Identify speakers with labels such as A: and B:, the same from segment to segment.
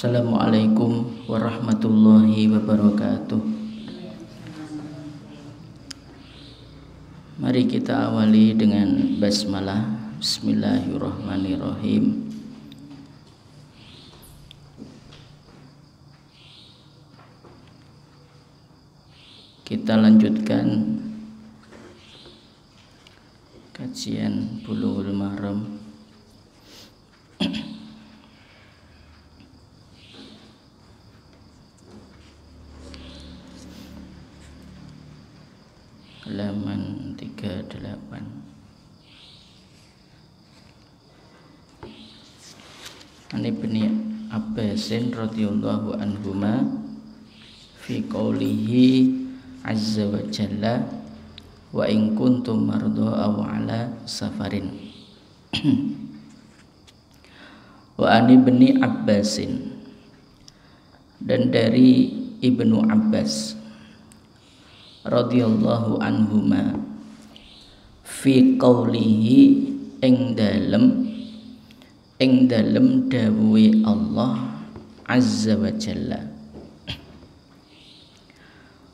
A: Assalamualaikum warahmatullahi wabarakatuh. Mari kita awali dengan basmalah. Bismillahirrahmanirrahim. Kita lanjutkan kajian Bulughul Maram. Halaman 38. An Ibnu Abbasin radhiyallahu anhuma fi qoulihi azza wa jalla wa in kuntum marda aw ala safarin. Wa an Ibnu Abbasin, dan dari Ibnu Abbas radhiyallahu anhuma fi qaulihi ing dalem dawuhe Allah azza wa jalla,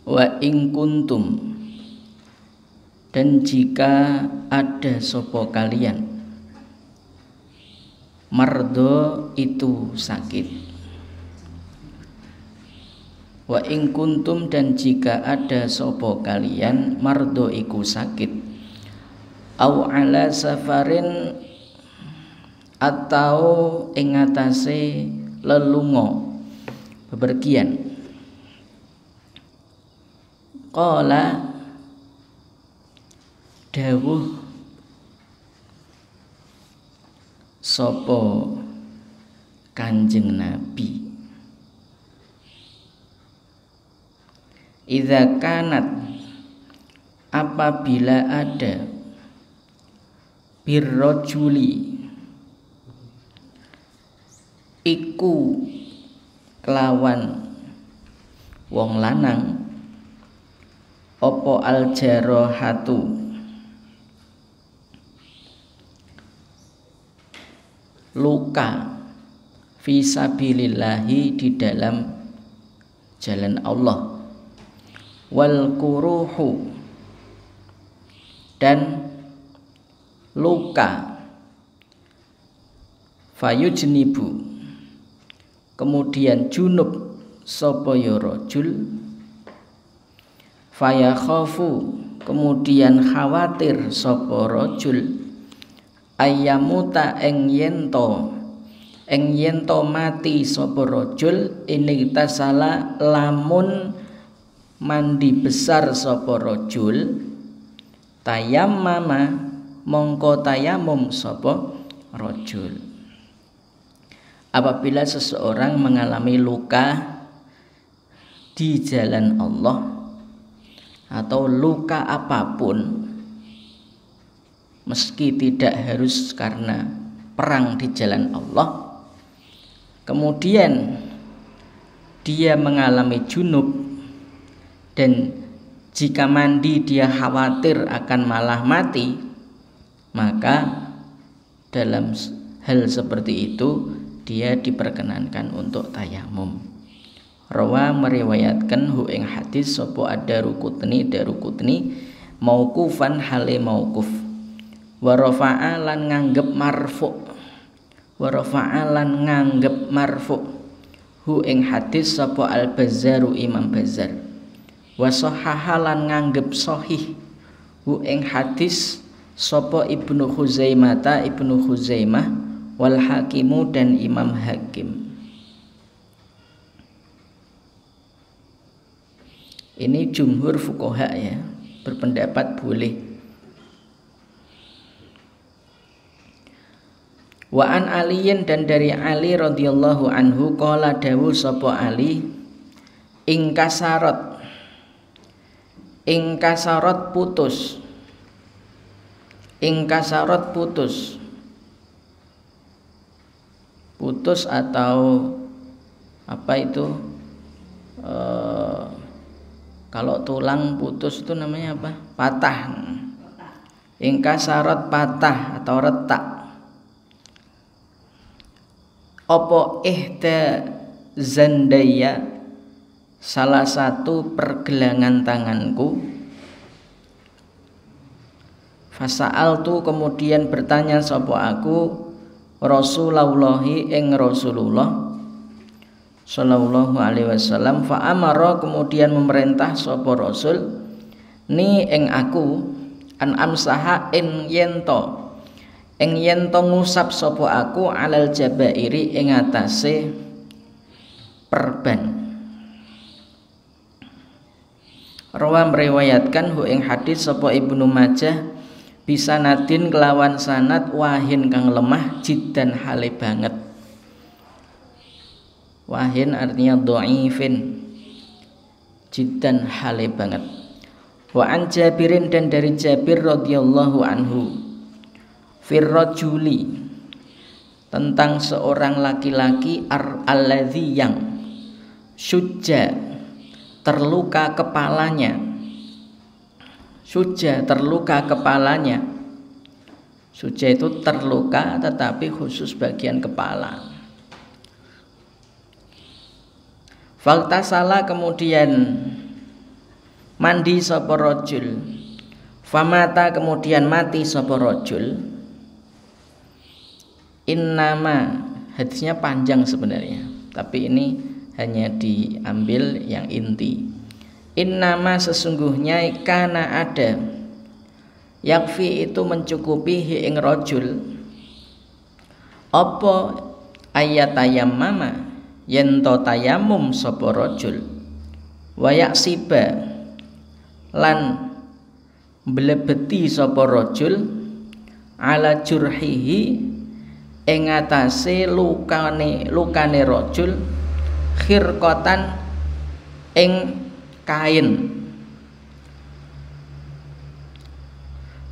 A: wa in kuntum, dan jika ada sapa kalian, mardo itu sakit, wa in kuntum, dan jika ada sapa kalian, mardo iku sakit, au ala safarin, atau ing atase lelunga bepergian. Qala dawuh sapa Kanjeng Nabi, idza kanat, apabila ada, birrojuli, iku kelawan wong lanang, opo aljarohatu, luka, fisabilillahi, di dalam jalan Allah, wal kuruhu, dan luka, fayujnibu, kemudian junub sapa ya rajul, fayakhafu, kemudian khawatir sapa rajul, ayyamuta ing yento mati sapa rajul, ini tasala lamun mandi besar sapa rajul, tayammama, mongko tayamum sapa rajul. Apabila seseorang mengalami luka di jalan Allah atau luka apapun, meski tidak harus karena perang di jalan Allah, kemudian dia mengalami junub, dan jika mandi dia khawatir akan malah mati, maka dalam hal seperti itu dia diperkenankan untuk tayamum. Rawa meriwayatkan hu ing hadis sapa Ad-Daraqutni mauqufan hale mauquf, wa rafa'a lan nganggep marfu, hu ing hadis sapa Al-Bazzaru Imam Bazzar, wa sahhaha lan nganggep sahih hu ing hadis sapa Ibnu Khuzaimah wal Hakimu, dan Imam Hakim. Ini jumhur fuqaha ya, berpendapat boleh. Wa an Aliyin, dan dari Ali radhiyallahu anhu, qala dawuh sapa Ali, ingkasarot putus atau apa itu, kalau tulang putus itu namanya apa? Patah. Ingkasarot, patah atau retak. Apa ihda zandaya, salah satu pergelangan tanganku. Fasa'altu, kemudian bertanya sapa aku Rasulullahi ing Rasulullah sallallahu alaihi wasallam. Fa amara, kemudian memerintah sapa Rasul ni ing aku an amsaha ing yento ngusap sapa aku alal jabairi ing atase perban. Rawa meriwayatkan hu ing hadis sapa Ibnu Majah bisa nadin kelawan sanad wahin kang lemah jiddan hale banget. Wahin artinya dhaifin, jiddan hale banget. Wa an Jabirin, dan dari Jabir radhiyallahu anhu, firrajuli, tentang seorang laki-laki alladzi yang syujja, terluka kepalanya. Suja, terluka kepalanya. Suja itu terluka tetapi khusus bagian kepala. Faltasala, kemudian mandi sapa rajul. Famata, kemudian mati sapa rajul. Innama, hadisnya panjang sebenarnya, tapi ini hanya diambil yang inti. Innama, sesungguhnya kana ada, yakfi itu mencukupi hi ing rajul apa ayatayammama, yen to tayamum sapa rajul, wa yaksiba, lan blebeti sapa rajul ala jurhihi ing atase lukane rajul khirqatan ing kain.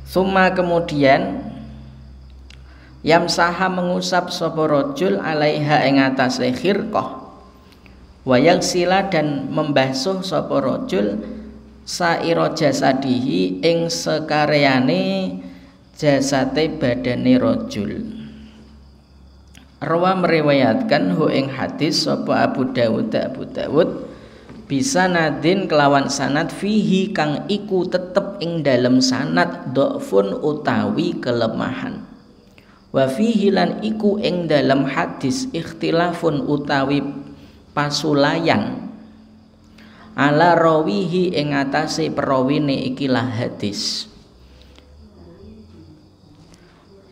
A: Summa, kemudian yamsaha, mengusap sapa rajul alaiha ing atase khirqah, wa yagsila, dan membasuh sapa rajul saira jasadihi ing sekareane jasate badane rajul. Rawa meriwayatkan hu ing hadis sapa Abu Dawud bisa nadin kelawan sanad fihi kang iku tetep ing dalem sanad dhafun utawi kelemahan. Wa fihi, lan iku ing dalem hadis ikhtilafun utawi pasulayan ala rawihi ing atase perawine ikilah hadis.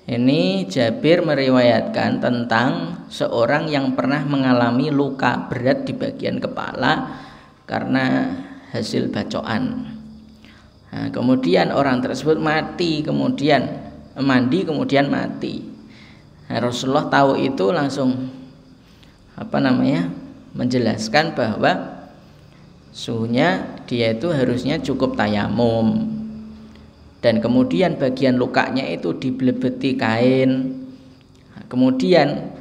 A: Ini Jabir meriwayatkan tentang seorang yang pernah mengalami luka berat di bagian kepala karena hasil bacokan. Nah, kemudian orang tersebut mati, kemudian mandi, kemudian mati. Nah, Rasulullah tahu itu langsung menjelaskan bahwa suhunya dia itu harusnya cukup tayamum, dan kemudian bagian lukanya itu diblebeti kain. Nah, kemudian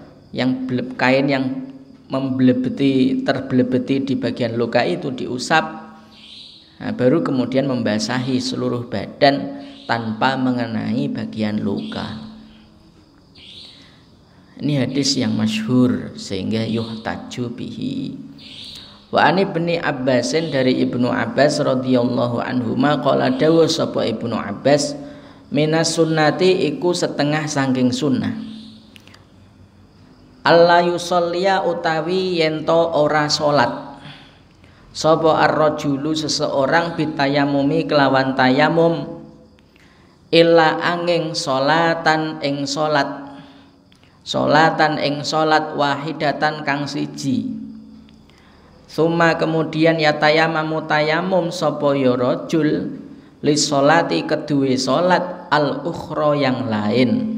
A: kain yang terblebeti di bagian luka itu diusap, nah, baru kemudian membasahi seluruh badan tanpa mengenai bagian luka. Ini hadis yang masyhur sehingga yuhtaju bihi. Wa ani ibni Abbasin, dari Ibnu Abbas radhiyallahu anhuma qala dawu sapa Ibnu Abbas, minas sunnati iku setengah saking sunnah Allah yusolliya, utawi yento ora salat sapa ar-rajulu seseorang bitayamumi kelawan tayamum illa angin salatan ing salat wahidatan kang siji. Summa, kemudian yatayamamu tayamum sapa ya rajul li sholati kedue salat al ukhra yang lain.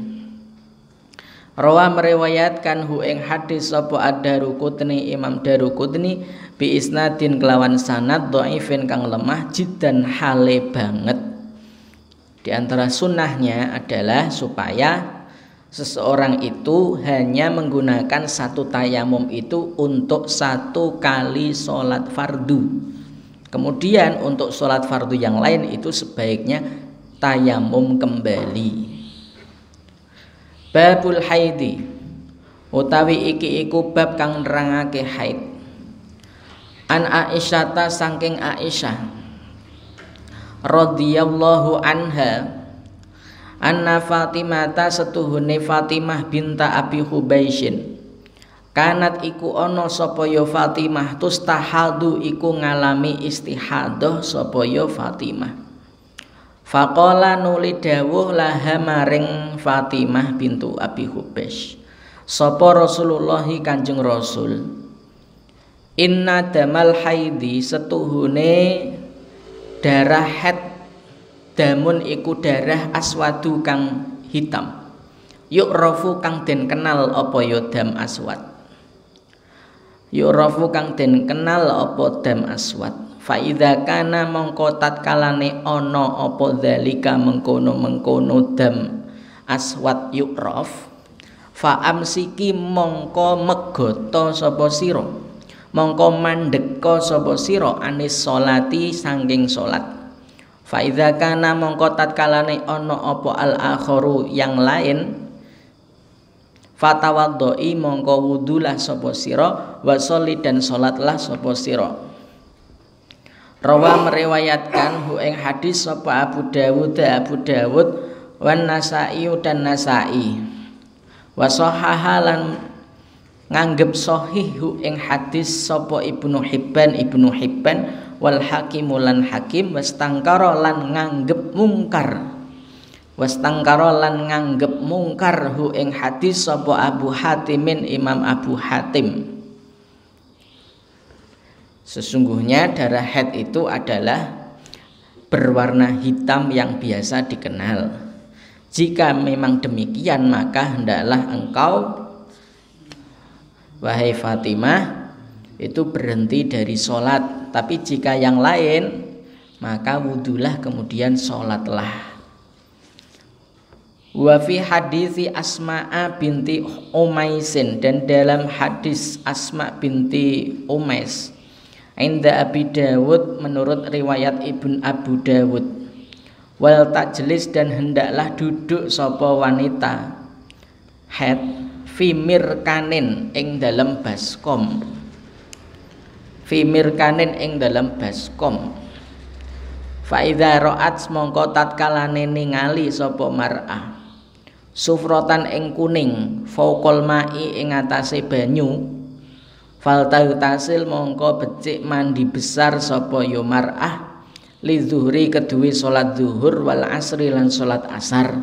A: Rawa meriwayatkan hu ing hadis sapa ad-Daruqutni, Imam Daruqutni bi isnadin kelawan sanad dhaifin kang lemah jiddan hale banget. Di antara sunnahnya adalah supaya seseorang itu hanya menggunakan satu tayamum itu untuk satu kali sholat fardu. Kemudian untuk sholat fardu yang lain itu sebaiknya tayamum kembali. Babul haidi, utawi iki iku bab kang nerangake haid. An Aisyata saking Aisyah radhiyallahu anha anna Fatimata setuhune Fatimah binta Abi Hubaisyin kanat iku ana sapa ya Fatimah tustahadu iku ngalami istihadah sapa ya Fatimah. Faqala nuli dawuh laha maring Fatimah bintu Abi Hubaisy sapa Rasulullah Kanjeng Rasul, inna damal haidi setuhune darah haid damun iku darah aswadu kang hitam yu'rafu kang den kenal apa ya dam aswad. Yu'rafu kang den kenal apa dam aswad. Fa idza kana mongko tatkalane ana apa zalika mengkono-mengkono dam aswad yu'raf fa amsiki mongko megoto sapa sira mongko mandeka sapa sira anis sholati saking salat. Fa idza kana mongko tatkalane ana apa al akharu yang lain fatawaddoi mongko wudulah sapa sira wa sholli dan salatlah sapa sira. Rawa meriwayatkan hu ing hadis sapa Abu Dawud wan Nasa'i dan Nasa'i wa sahahalan nganggep sahih hu ing hadis sapa Ibnu Hibban wal Hakim lan Hakim wastangkara lan nganggep mungkar hu ing hadis sapa Abu Hatimin Imam Abu Hatim. Sesungguhnya darah haid itu adalah berwarna hitam yang biasa dikenal. Jika memang demikian maka hendaklah engkau wahai Fatimah itu berhenti dari sholat. Tapi jika yang lain maka wudulah kemudian sholatlah. Wa fi hadisi Asma'a binti Umaisin dan dalam hadis Asma binti Umais inda Abi Dawud menurut riwayat Ibn Abu Dawud wal tajlis dan hendaklah duduk sapa wanita haid fi mirkanin ing dalam baskom fa idza ra'at mongko tatkalane ningali sapa mar'ah sufrotan ing kuning fauqal ma'i ing atase banyu fal tasil mongko becik mandi besar sapa ya mar'ah li zuhri kedue salat zuhur wal asri lan salat asar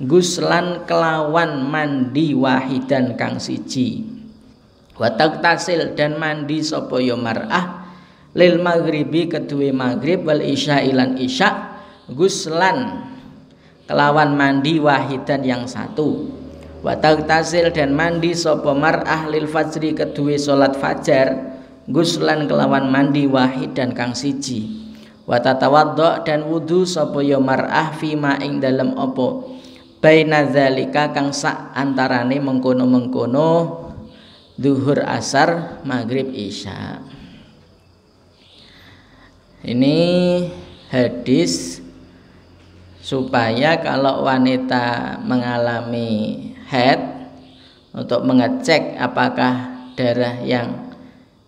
A: guslan kelawan mandi wahidan kang siji wa tasil dan mandi sapa ya mar'ah lil maghribi kedue maghrib wal isya ilan isya guslan kelawan mandi wahidan yang satu wa taghtasil dan mandi sapa mar'ah lil fajri kedue salat fajar guslan kelawan mandi wahid dan kang siji wa tatawaddo dan wudu sapa ya mar'ah fima ing dalem apa baina zalika kang sak antarane mengkono-mengkono zuhur asar maghrib isya. Ini hadis supaya kalau wanita mengalami haid untuk mengecek apakah darah yang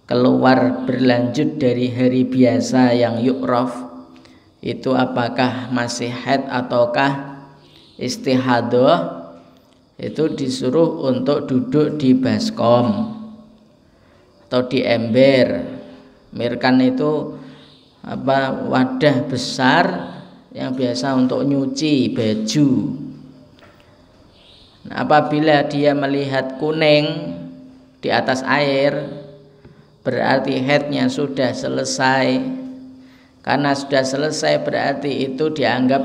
A: keluar berlanjut dari hari biasa yang yu'raf itu apakah masih haid ataukah istihadah, itu disuruh untuk duduk di baskom atau di ember. Mirkan itu wadah besar yang biasa untuk nyuci baju. Nah, apabila dia melihat kuning di atas air, berarti haidnya sudah selesai. Karena sudah selesai berarti itu dianggap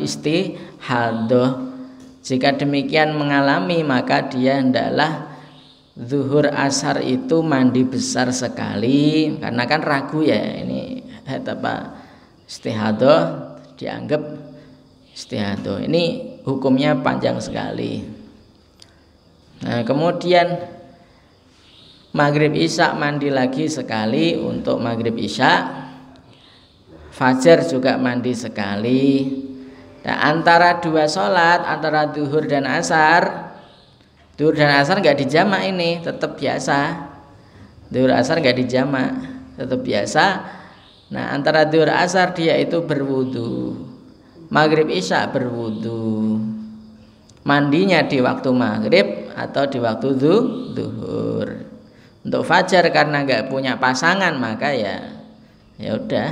A: istihadah. Jika demikian mengalami maka dia hendaklah zuhur asar itu mandi besar sekali, karena kan ragu ya ini haid apa istihadah, dianggap istihadah. Ini hukumnya panjang sekali. Nah, kemudian maghrib isya mandi lagi sekali untuk maghrib isya, fajar juga mandi sekali. Nah, antara dua sholat, antara zuhur dan asar, Duhur dan asar nggak dijamak, ini tetap biasa. Duhur asar nggak dijamak, tetap biasa. Nah, antara duhur asar dia itu berwudu, maghrib isya berwudu, mandinya di waktu maghrib atau di waktu duhur. Untuk fajar karena nggak punya pasangan maka ya udah.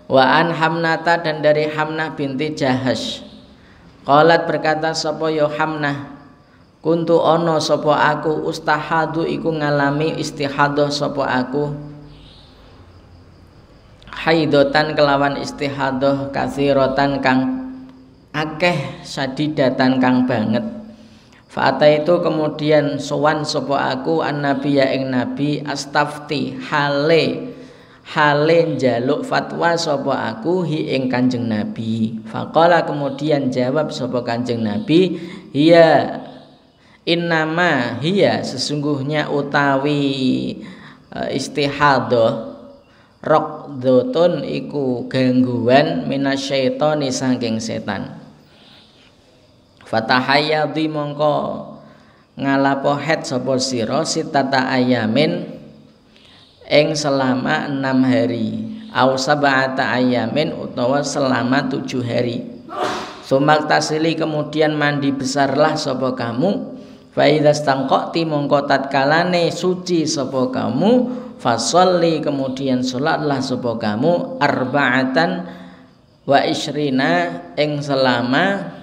A: Wa an Hamnata, dan dari Hamnah binti Jahash, qalat berkata sapa ya Hamnah, kuntu ono sapa aku ustahadu iku ngalami istihadah sapa aku, haidotan kelawan istihadah katsiratan kang akeh, sadidatan kang banget. Fa'ata itu kemudian sowan sapa aku annabiya ing nabi astafti hale njaluk fatwa sapa aku hi ing Kanjeng Nabi. Faqala kemudian jawab sapa Kanjeng Nabi, hiya innama hiya sesungguhnya utawi istihadah raqdotun iku gangguan minasyaitoni saking setan. Fatahayyadi mongko ngalapo het sapa sira sitata ayamin ing selama 6 hari, au sab'ata ayamin utawa selama 7 hari. Sumak tasili kemudian mandi besarlah sapa kamu, fa idza stangqati mongko tatkalane suci sapa kamu, fasholli kemudian salatlah sapa kamu arba'atan wa isyrina ing selama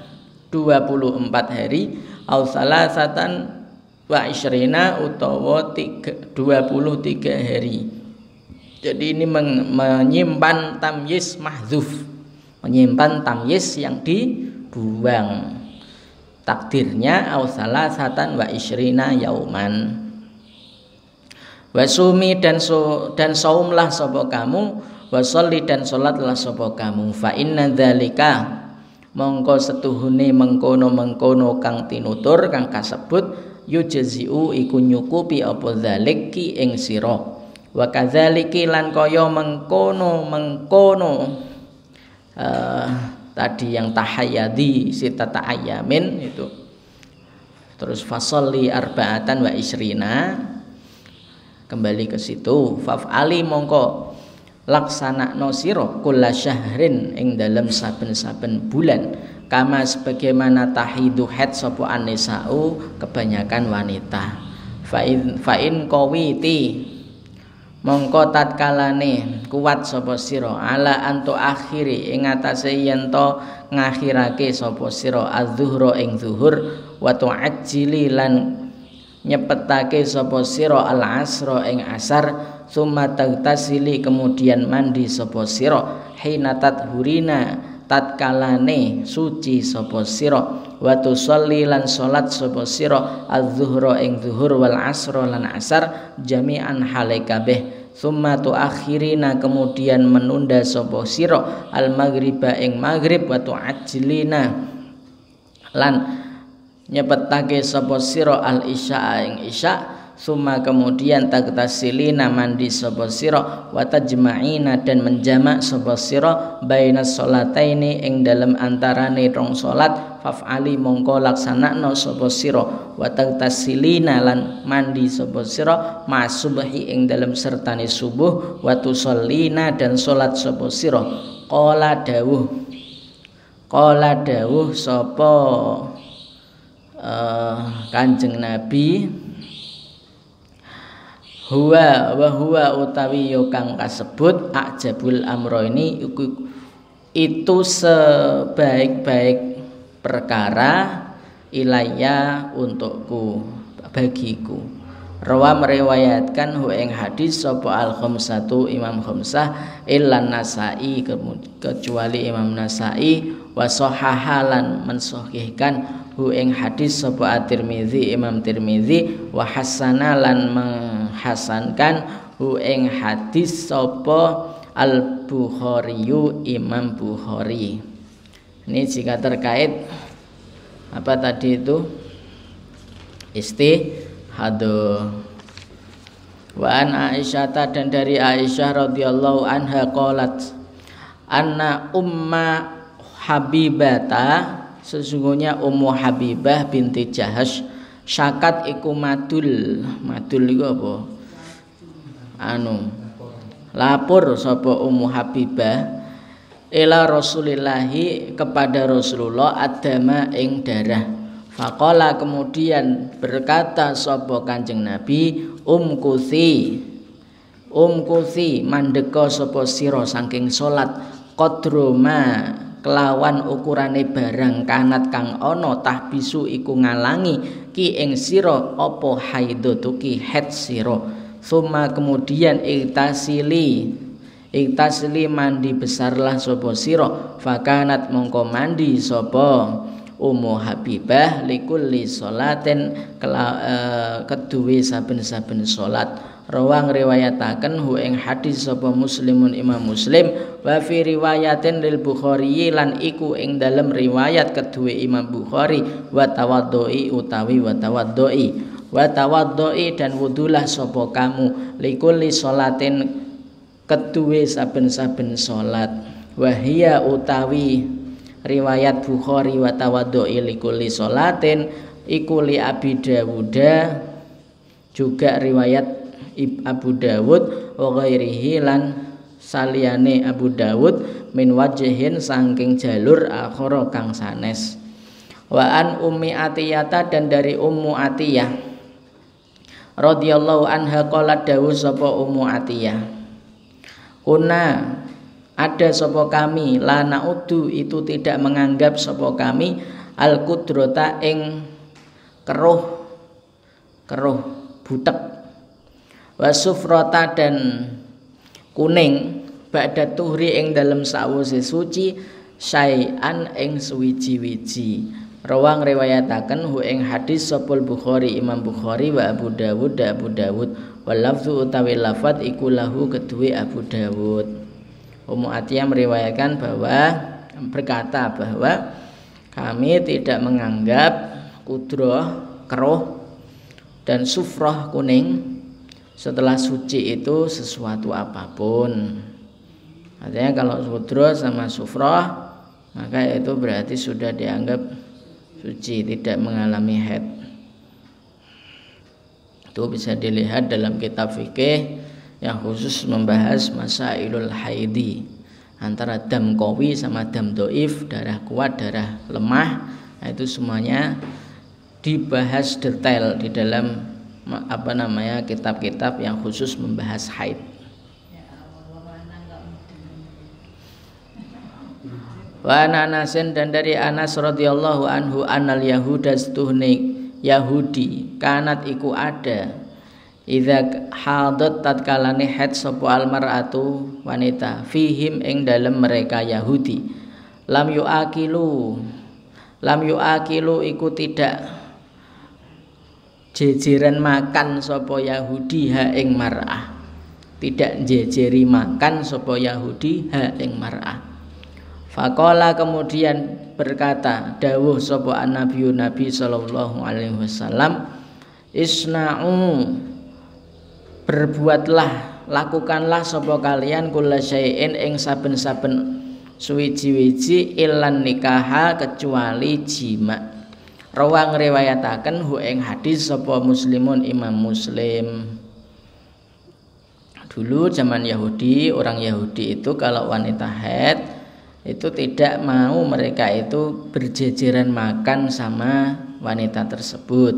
A: 24 hari, au salasatan wa isyrina utawa 23 hari. Jadi ini menyimpan tamyiz mahdzuf, menyimpan tamyiz yang dibuang. Takdirnya au salasatan wa isyrina yauman. Wasumi dan saumlah sapa kamu, wasolli dan salatlah sapa kamu. Fa inna dzalika mongko setuhune mengkono kang tinutur kang kasebut yujzi'u iku nyukupi apa dzalik ki ing sira. Wa kadzaliki lan kaya mengkono tadi yang tahayyadi sitata ayamin itu. Terus fasolli arba'atan wa isrina, kembali ke situ. Faf'ali mongko laksanakno sira kulla syahrin ing dalem saben-saben bulan, kama sebagaimana tahidu haid sapa anisau kebanyakan wanita. Fa'in qawiti mongko tatkalane kuat sapa sira ala antu akhiri ing atase yen to ngakhirake sapa sira az-zuhra ing zuhur, wa tu'ajjili lan nyepetake sapa sira al-asra ing asar, summa tagtasili kemudian mandi sapa sira hina tathurina tatkalane suci sapa sira, wa tusolli lan salat sapa sira az-zuhra ing zuhur wal asra lan asar jami'an hale kabeh, summa tuakhirina kemudian menunda sapa sira al-maghriba ing maghrib, wa tuajjilina lan nyepetake sapa sira al-isya ing isya, summa kemudian tagtasilina mandi sapa sira, wa tajma'ina dan menjamak sapa sira bainas sholataini ing dalem antarane rong salat, faf'ali mongko laksanakno sapa sira, wa tagtasilina lan mandi sapa sira ma'subhi ing dalem sertane subuh, wa tusallina dan salat sapa sira. Qala dawuh sapa Kanjeng Nabi, huwa utawi yo kang kasebut ajabul amro ini itu sebaik-baik perkara ilayya untukku bagiku. Rawa meriwayatkan hu ing hadis sapa al-khamsatu imam khamsah illan Nasai kecuali Imam Nasai, wa sahahalan mensahihkan hu ing hadis sapa at-Tirmizi Imam Tirmizi, wa hasanalan menghasankan hu ing hadis sapa al-Bukhari Imam Bukhari. Ini jika terkait apa tadi itu istihadah. Wa an Aisyah, dan dari Aisyah radhiyallahu anha qalat anna umma Habibata sesungguhnya Ummu Habibah binti Jahash syakat iku madul iku apa lapor sapa Ummu Habibah ila Rasulillahi kepada Rasulullah adama ing darah. Faqala kemudian berkata sapa Kanjeng Nabi umkuthi mandeka sapa sira saking salat qadroma kelawan ukurane barang kanat kang ana tahbisu iku ngalangi ki ing sira apa haidatuki haid sira. Summa kemudian iktasili mandi besarlah sapa sira fakanat mongko mandi sapa Ummu Habibah likulli sholatin keduwe saben-saben salat. Rawang riwayataken hu ing hadis sapa Muslimun Imam Muslim wa fi riwayatin lil Bukhari lan iku ing dalem riwayat keduwe Imam Bukhari wa tawaddoi dan wudulah sapa kamu likulli sholatin keduwe saben-saben salat. Wahia utawi riwayat Bukhari wa tawaddoi likulli sholatin iku li Abi Dawud juga riwayat Abu Dawud wa ghairihi lan saliyane Abu Dawud min wajhin saking jalur akhara kang sanes. Wa an Ummi Atiyata dan dari Ummu Atiyah radhiyallahu anha qalat dawuh sapa Ummu Atiyah kuna ada sapa kami la naudu itu tidak menganggap sapa kami al qudrata ing keruh butek wa sufrata dan kuning ba'da tuhri ing dalem sawise suci syai'an ing suwiji-wiji. Rawang riwayataken hu ing hadis sapa Bukhari Imam Bukhari wa Abu Dawud wal lafzu utawi lafaz iku lahu kedue Abu Dawud. Ummu Atiyah meriwayatkan berkata bahwa kami tidak menganggap kudroh keruh dan sufroh kuning setelah suci itu sesuatu apapun. Artinya kalau kudroh sama sufroh maka itu berarti sudah dianggap suci, tidak mengalami haid. Itu bisa dilihat dalam kitab fikih yang khusus membahas masailul haidi, antara dam qawi sama dam dhaif, darah kuat, darah lemah. Nah, itu semuanya dibahas detail di dalam kitab-kitab yang khusus membahas haid. Wa Anasin dan dari Anas radhiyallahu anhu anal yahuda stuhni Yahudi kanat iku ada idza hadat tatkalane haid sapa almar'atu wanita fihim ing dalem mereka Yahudi lam yuakilu iku tidak jejeran makan sapa Yahudi ha ing mar'ah, tidak jejeri makan sapa Yahudi ha ing mar'ah. Faqala kemudian berkata dawuh sapa Nabi sallallahu alaihi wasallam isna'u berbuatlah lakukanlah sapa kalian kula syai'in ing saben-saben suwiji-wiji ilan nikaha kecuali jima. Rawang riwayataken hu ing hadis sapa Muslimun Imam Muslim. Dulu zaman Yahudi, orang Yahudi itu kalau wanita haid itu tidak mau mereka itu berjejeran makan sama wanita tersebut.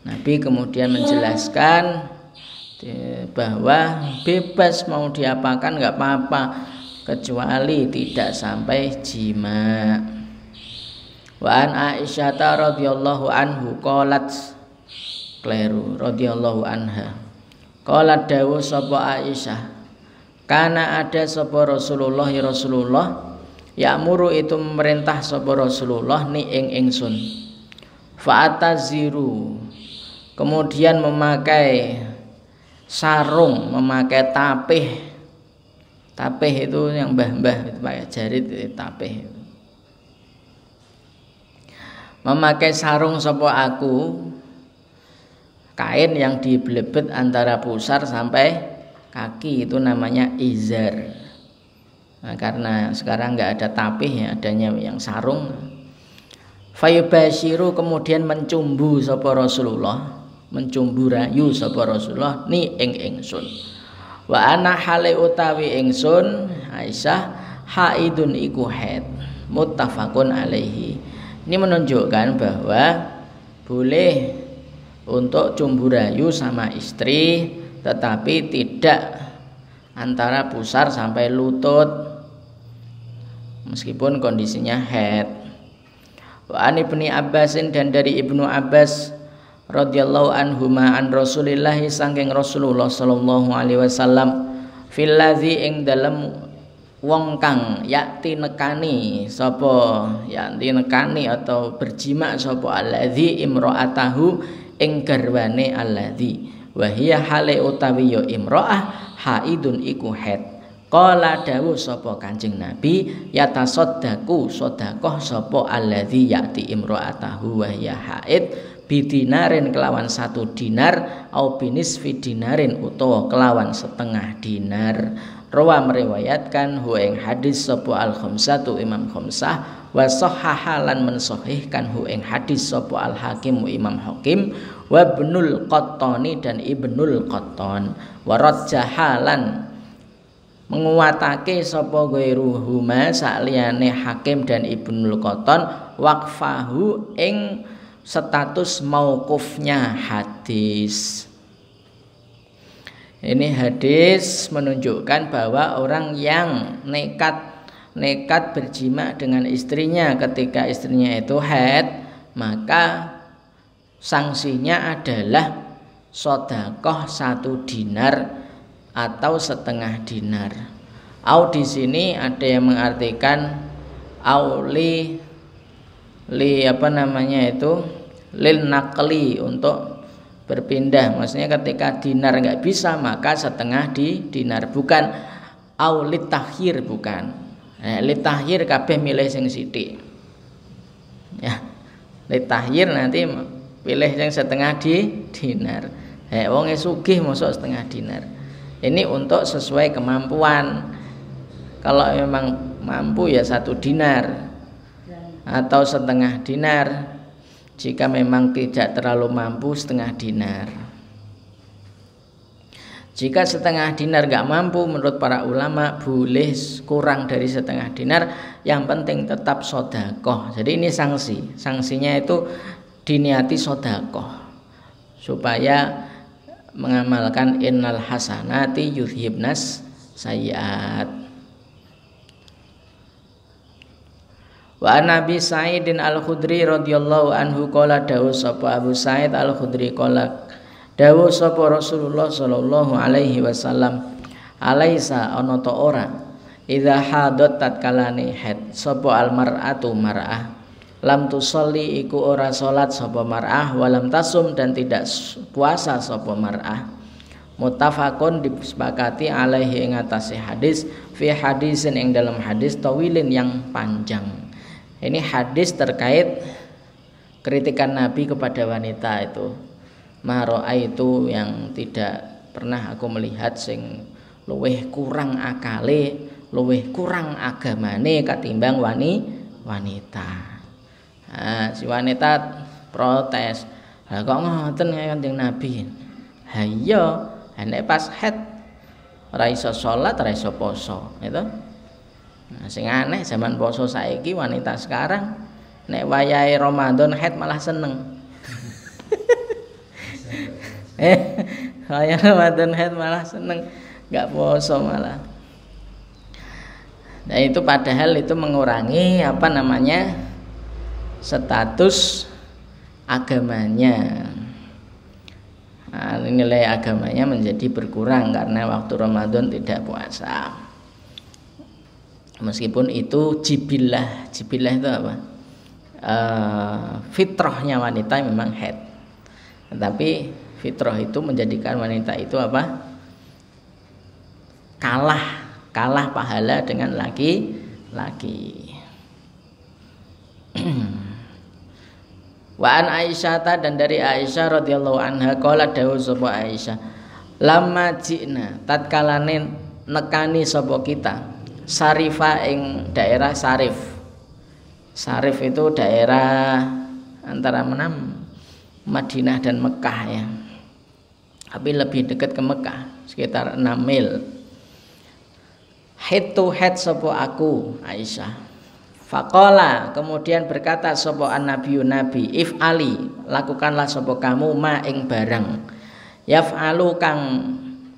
A: Nabi kemudian menjelaskan bahwa bebas mau diapakan nggak apa-apa kecuali tidak sampai jima. Wa an Aisyah radhiyallahu anhu qalat kleru radhiyallahu anha qalat dawuh sapa Aisyah kana ada sapa Rasulullah ya'muru itu memerintah sapa Rasulullah ni ing ingsun fa'ataziru kemudian memakai sarung, memakai tapih itu yang mbah-mbah itu pakai jarit itu tapih. Memakai sarung sapa aku kain yang dibelebet antara pusar sampai kaki itu namanya izar. Nah, karena sekarang nggak ada tapih ya, adanya yang sarung. Fayubashiru kemudian mencumbu sapa Rasulullah, mencumbu rayu sapa Rasulullah ni ing ingsun. Wa ana hale utawi ingsun Aisyah haidun iku haid. Muttafaqun alaihi. Ini menunjukkan bahwa boleh untuk cumbu rayu sama istri, tetapi tidak antara pusar sampai lutut meskipun kondisinya haid. Wa an Ibnu Abbasin dan dari Ibnu Abbas radhiyallahu anhuma an Rasulillah saking Rasulullah sallallahu alaihi wasallam fil ladzi ing dalem wong kang yakti nekani sapa yakti nekani atau berjima sapa alladzi imra'atahu ing garwane alladzi wa hiya hale utawi ya imra'ah haidun iku haid. Qala dawuh sapa Kanjeng Nabi yatasaddaqu sedekah sapa alladzi ya'ti imra'atahu wa hiya haid bidinarin kelawan 1 dinar au binisfi dinarin utawa kelawan setengah dinar. Rawa meriwayatkan hu ing hadis sapa al-khamsatu imam khamsah wa sahahalan mensahihkan hu ing hadis sapa al-hakim imam hakim wa ibnul qattani dan ibnul qattan wa rajjahalan menguatake sapa ghairuhuma saliyane Hakim dan Ibnul Qattan waqfahu ing status mauqufnya hadis. Ini hadis menunjukkan bahwa orang yang nekat berjima dengan istrinya ketika istrinya itu haid, maka sanksinya adalah sedekah 1 dinar atau setengah dinar. Au di sini ada yang mengartikan au li apa namanya itu lil naqli untuk berpindah. Maksudnya ketika dinar enggak bisa maka setengah dinar, bukan au lit takhir, bukan. Lit takhir kabeh milih sing sithik. Ya. Lit takhir nanti pilih yang setengah dinar. Wong sugih mosok setengah dinar. Ini untuk sesuai kemampuan. Kalau memang mampu ya 1 dinar atau setengah dinar. Jika memang tidak terlalu mampu setengah dinar. Jika setengah dinar gak mampu, menurut para ulama boleh kurang dari setengah dinar. Yang penting tetap sedekah. Jadi ini sanksi. Sanksinya itu diniati sedekah supaya mengamalkan innal hasanati yudhibnas sayyiat. Wa Nabi Sa'idin Al-Khudri radhiyallahu anhu qala dawuh sapa Abu Sa'id Al-Khudri qala dawuh sapa Rasulullah sallallahu alaihi wasallam alaisa ana ta ora idza hadat tatkalane haid sapa almar'atu mar'ah lam tusolli iku ora salat sapa mar'ah walam tasum dan tidak puasa sapa mar'ah. Muttafaqun disepakati alaihi ing atase hadis fi hadisin ing dalam hadis tawilin yang panjang. Ini hadis terkait kritikan Nabi kepada wanita itu. Maro'a itu yang tidak pernah aku melihat sing luweh kurang akale, luweh kurang agamane katimbang wanita. Si wanita protes, kok ngoten ya Kanjeng Nabi? Ha iya, nek pas haid ora iso salat, ora iso poso, itu. Nah, sing aneh zaman poso saiki wanita sekarang nek wayahe Ramadan haid malah seneng. Wayahe Ramadan haid malah seneng, enggak poso malah. Nah, itu padahal itu mengurangi apa namanya? Status agamanya. Nah, nilai agamanya menjadi berkurang karena waktu Ramadan tidak puasa. Meskipun itu jibilah itu apa? Fitrahnya wanita memang haid. Tetapi fitrah itu menjadikan wanita itu apa? Kalah pahala dengan laki-laki. Wa an Aisyah dan dari Aisyah radhiyallahu anha qala dawuh sapa Aisyah lamma ji'na tatkalane nekani sapa kita Sarifa ing daerah Sarif Sarif itu daerah antara mana Madinah dan Mekah ya, tapi lebih dekat ke Mekah sekitar 6 mil. Head to head sopo aku Aisyah. Faqala kemudian berkata sopo an-nabiyyu nabi, if ali lakukanlah sopo kamu ma ing barang, yaf'alu kang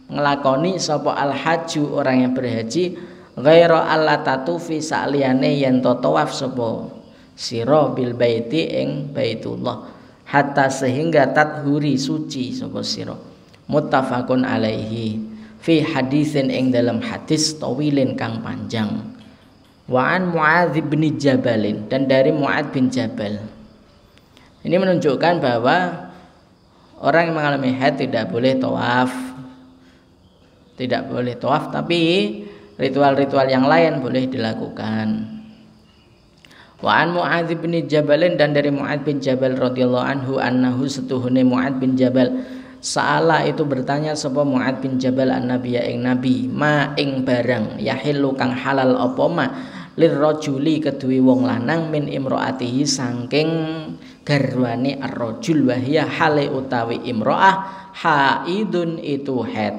A: ngelakoni sopo al-hajju orang yang berhaji, ghaira alla tatufi sa'liyane yen tawaf sopo sira bil baiti ing baitullah, hatta sehingga tathuri suci sopo sira. Muttafaqun alaihi fi hadisin ing dalam hadis tawilin kang panjang. Wa an Muadz bin Jabal dan dari Muadz bin Jabal. Ini menunjukkan bahwa orang yang mengalami haid tidak boleh tawaf. Tidak boleh tawaf, tapi ritual-ritual yang lain boleh dilakukan. Wa an Muadz bin Jabal dan dari Muadz bin Jabal radhiyallahu anhu annahu setuhune Muadz bin Jabal Sa'ala itu bertanya sapa Muadz bin Jabal an-nabiyya ing nabi ma ing barang yahillu kang halal apa ma lirrajuli kedue wong lanang min imraatihi saking garwane ar-rajul wa hiya hale utawi imraah haidun itu haid.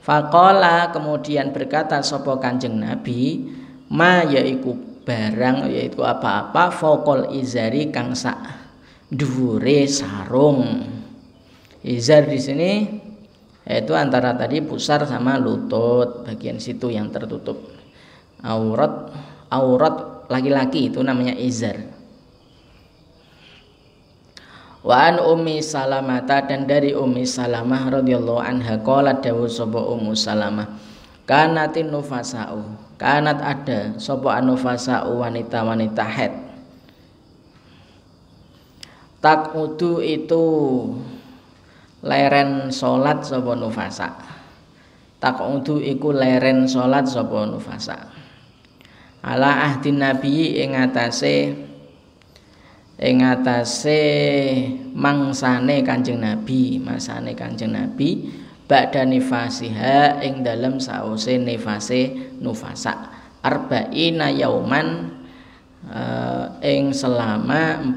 A: Faqala kemudian berkata sapa Kanjeng Nabi ma yaiku barang yaitu apa-apa faqal izari kang sak dhuwure sarung. Izar di sini yaitu antara tadi pusar sama lutut, bagian situ yang tertutup. Aurat laki-laki itu namanya izar. Wa an Ummi Salamah dan dari Ummi Salamah radhiyallahu anha qalat dawu sapa Ummu Salamah kanatin nufasa'u kanat ada sapa anufasa'u wanita-wanita haid takudu itu leren salat sapa nufasa. Taqudu iku leren salat sapa nufasa. Ala ahdin nabi ing atase mangsane Kanjeng Nabi, masane Kanjeng Nabi ba'da nifasiha ing dalem sause nifase nufasa. Arba'ina yauman ing selama 40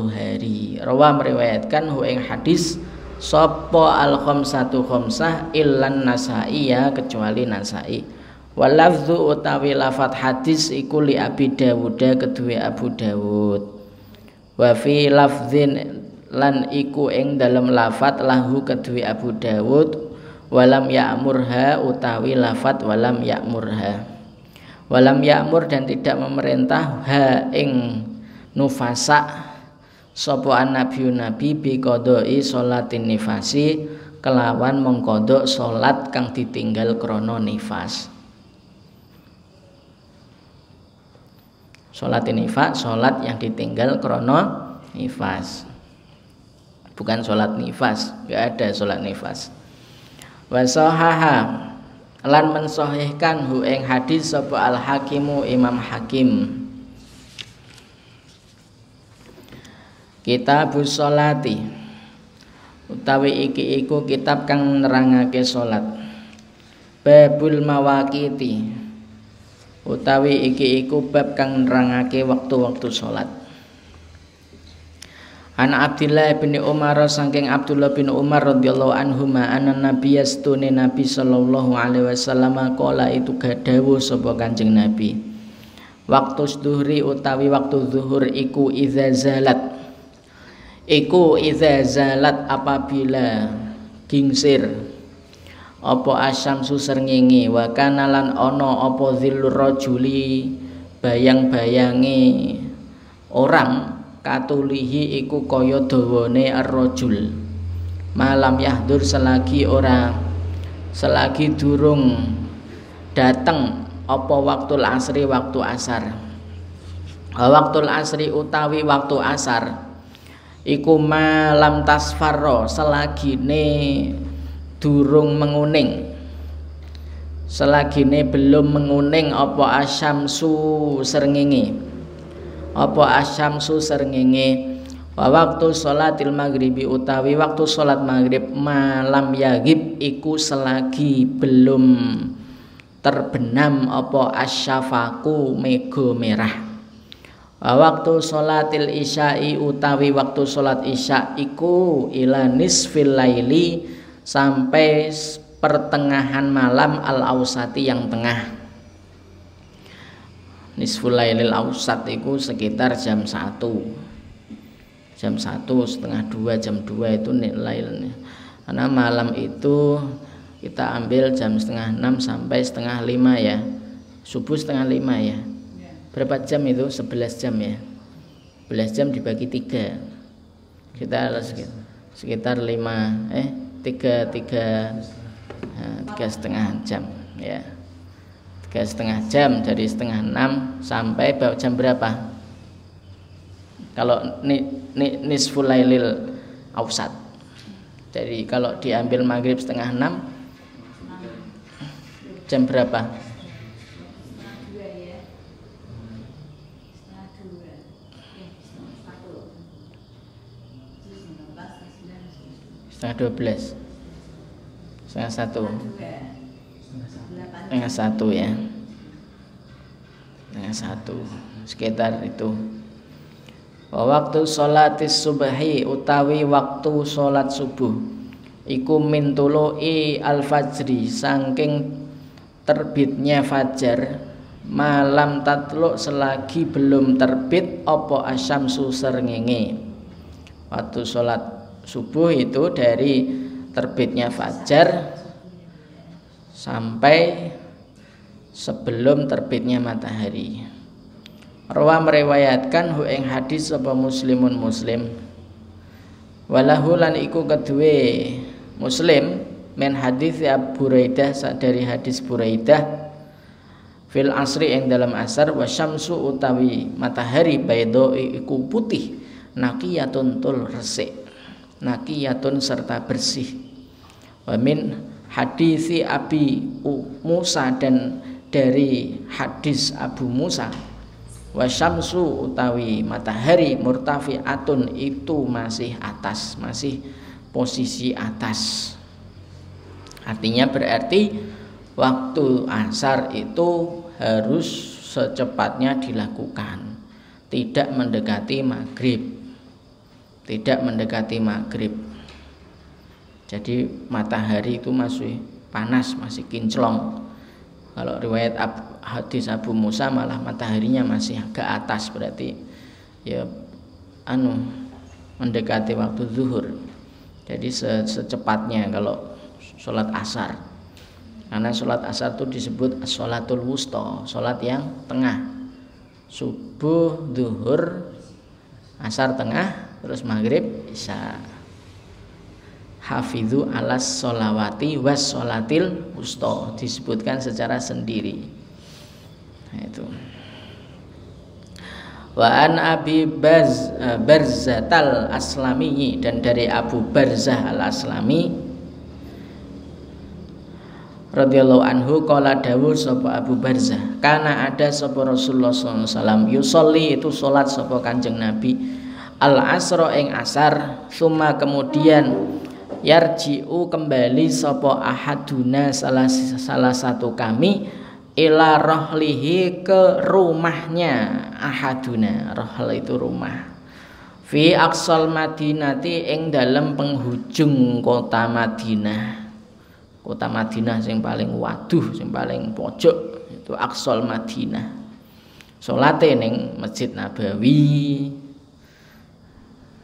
A: hari. Rawa meriwayatkan hu ing hadis sapa al-khamsatu khamsah illan Nasa'i ya kecuali Nasa'i. Wal lafdzu utawi lafat hadis iku li Abi Dawud kedue Abu Dawud. Wa fi lafdzin lan iku ing dalam lafat lahu kedue Abu Dawud walam ya'murha utawi lafat walam ya'murha. Walam ya'mur dan tidak memerintah ha ing nufasa sapa an-nabiyyu nabi bi qodoi salatin nifasi kelawan mengkodok salat kang ditinggal krana nifas. Salat nifas, salat yang ditinggal krana nifas. Bukan salat nifas, enggak ada salat nifas. Wa sahaha lan mensahihkan hu ing hadis sapa al-Hakimu Imam Hakim. Kitabus sholati utawi iki iku kitab kang nerangake salat. Babul mawaqiti utawi iki iku bab kang nerangake waktu-waktu salat. An Abdullah bin Umar saking Abdullah bin Umar radhiyallahu anhuma anna nabiyya stune Nabi sallallahu alaihi wasallam qala itu dawuh sapa Kanjeng Nabi. Waktu zuhri utawi waktu zuhur iku idza zalat apabila gingsir apa asyamsu srengenge wa kana lan ana apa zillur rajuli bayang-bayange orang katulihi iku kaya dawane ar-rajul malam yahdur selagi durung dateng apa waktul asri waktu asar. Waktul asri utawi waktu asar iku malam tasfarro selagine durung menguning, selagine belum menguning apa asyamsu srengenge wa waktu sholatil maghribi utawi waktu sholat maghrib malam yagib iku selagi belum terbenam apa asyafaku mega merah. Waktu sholatil isya'i utawi waktu sholat isya iku ila nisfil laili sampai pertengahan malam al ausati yang tengah. Nisful lailil ausat iku sekitar jam 1. Jam 1, setengah 2, jam 2 itu lailnya. Karena malam itu kita ambil jam setengah 6 sampai setengah 5 ya. Subuh setengah 5 ya. Berapa jam itu? 11 jam ya. 11 jam dibagi 3. Kita sekitar 3,5 jam ya. 3,5 jam dari setengah 6 sampai jam berapa? Kalau nisful lailil ausat. Jadi kalau diambil maghrib setengah 6 jam berapa? Setengah 12, setengah 1, setengah 1 ya, setengah 1 sekitar itu. Waktu sholatis subahi utawi waktu sholat subuh iku min tulu'i al fajri saking terbitnya fajar malam tatluk selagi belum terbit opo asyamsu srengenge. Waktu sholat subuh itu dari terbitnya fajar sampai sebelum terbitnya matahari. Rawa meriwayatkan hu ing hadis sapa muslimun muslim walahu lan iku kedue muslim men hadis Abu Buraidah dari hadis Buraidah fil asri ing dalam asar wa syamsu utawi matahari baydho iku putih naqiyatun tul resik naqiyatun serta bersih. Wa min hadisi Abi Musa dan dari hadis Abu Musa wa syamsu utawi matahari murtafi'atun itu masih atas, masih posisi atas. Artinya berarti waktu asar itu harus secepatnya dilakukan, tidak mendekati maghrib, tidak mendekati maghrib. Jadi matahari itu masih panas, masih kinclong. Kalau riwayat hadis Abu Musa malah mataharinya masih ke atas, berarti ya mendekati waktu zuhur. Jadi secepatnya kalau sholat asar, karena sholat asar itu disebut sholatul wusta, sholat yang tengah, subuh, zuhur, asar tengah, terus maghrib, isya. Hafidhu alas sholawati was sholatil wusta disebutkan secara sendiri. Nah, itu. Wa an Abi Barzatal Aslami dan dari Abu Barzah al Aslami radhiyallahu anhu qala dawuh sapa Abu Barzah kana ada sapa Rasulullah sallallahu alaihi wasallam yusolli itu salat sapa Kanjeng Nabi al asra ing asar summa kemudian yarji'u kembali sapa ahaduna salah satu kami ila rohlihi ke rumahnya. Ahaduna, rohl itu rumah, fi aqsal madinati ing dalam penghujung kota Madinah. Kota Madinah yang paling waduh, yang paling pojok itu aqsal Madinah. Salate ning Masjid Nabawi.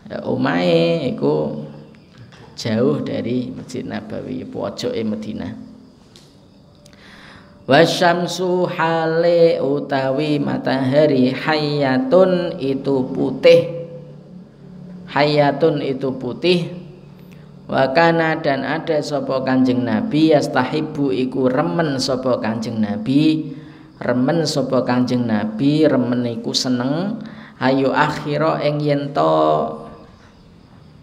A: Ya omahe iku jauh dari Masjid Nabawi, pojoke Madinah. Wasyamsu hale utawi matahari hayatun itu putih, hayatun itu putih. Wakana dan ada sapa Kanjeng Nabi yastahibu iku remen sapa Kanjeng Nabi, remen sapa Kanjeng Nabi, remen iku seneng ayu akhira ing yen to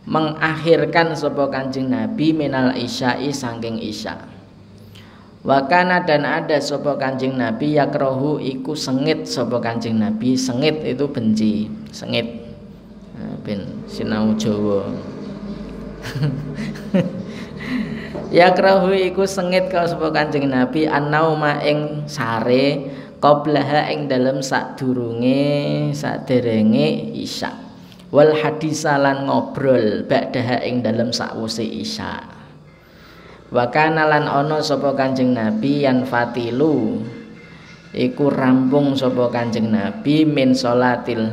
A: mengakhirkan sapa Kanjeng Nabi minal isya'i saking isya. Wakana dan ada sapa Kanjeng Nabi yakrohu iku sengit sapa Kanjeng Nabi. Sengit itu benci, sengit ben sinau Jawa. Yakrohu iku sengit ka sapa Kanjeng Nabi annauma ing sare qablaha ing dalem saderenge isya wal hadisalan ngobrol ba'daha ing dalem sakwuse isya wa kana lan ana sapa Kanjeng Nabi yan fatilu iku rampung sapa Kanjeng Nabi min sholatil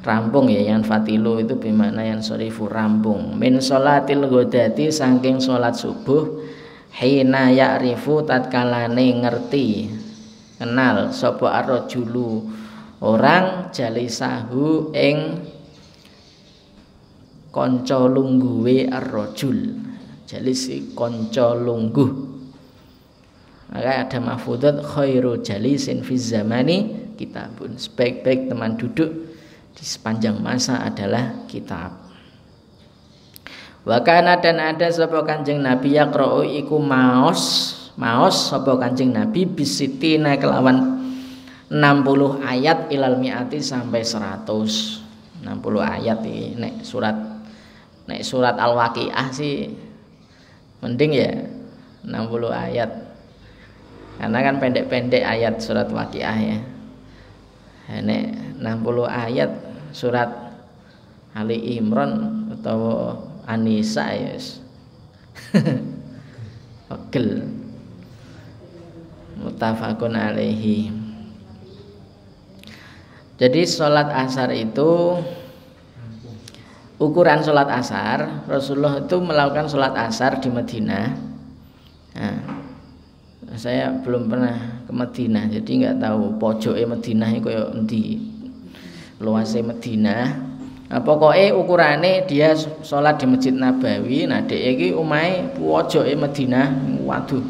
A: rampung ya yan fatilu itu bermakna yan shorifu rampung min sholatil ghodati saking salat subuh hina ya'rifu tatkalane ngerti kenal sapa ar-rajulu orang jalisahu ing kanca lungguhe ar-rajul jalisi kanca lungguh maka ada mahfudzat khairu jalisin fi zamani kitabun sebaik-baik teman duduk di sepanjang masa adalah kitab wa kana dan ada sapa Kanjeng Nabi yaqra'u iku maos sapa Kanjeng Nabi bisitina kelawan 60 ayat ilal mi'ati sampai 100 60 ayat iki nek surat Al-Waqiah sih mending ya 60 ayat karena kan pendek-pendek ayat surat Waqiah ya nek 60 ayat surat Ali Imran atau An-Nisa ya pegel muttafaqun alaihi. Jadi sholat asar itu ukuran sholat asar Rasulullah itu melakukan sholat asar di Madinah. Nah, saya belum pernah ke Madinah jadi nggak tahu pojoknya Madinah itu kayak endi luasnya Madinah. Nah, pokoknya ukurannya dia sholat di Masjid Nabawi. Nah dek iki omahe pojoknya Madinah. Waduh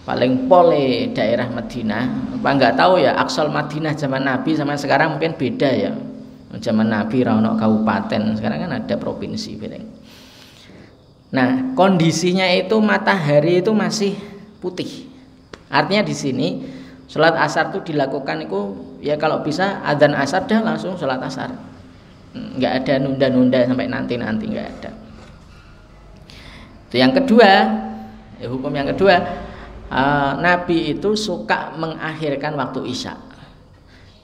A: paling pole daerah Madinah. Apa nggak tahu ya Aqsal Madinah zaman Nabi sama sekarang mungkin beda ya. Zaman Nabi ra ono kabupaten, sekarang kan ada provinsi beda. Nah, kondisinya itu matahari itu masih putih. Artinya di sini sholat asar itu dilakukan itu ya kalau bisa adzan asar dah langsung sholat asar. Nggak ada nunda-nunda sampai nanti nggak ada. Itu yang kedua, ya hukum yang kedua, Nabi itu suka mengakhirkan waktu isya,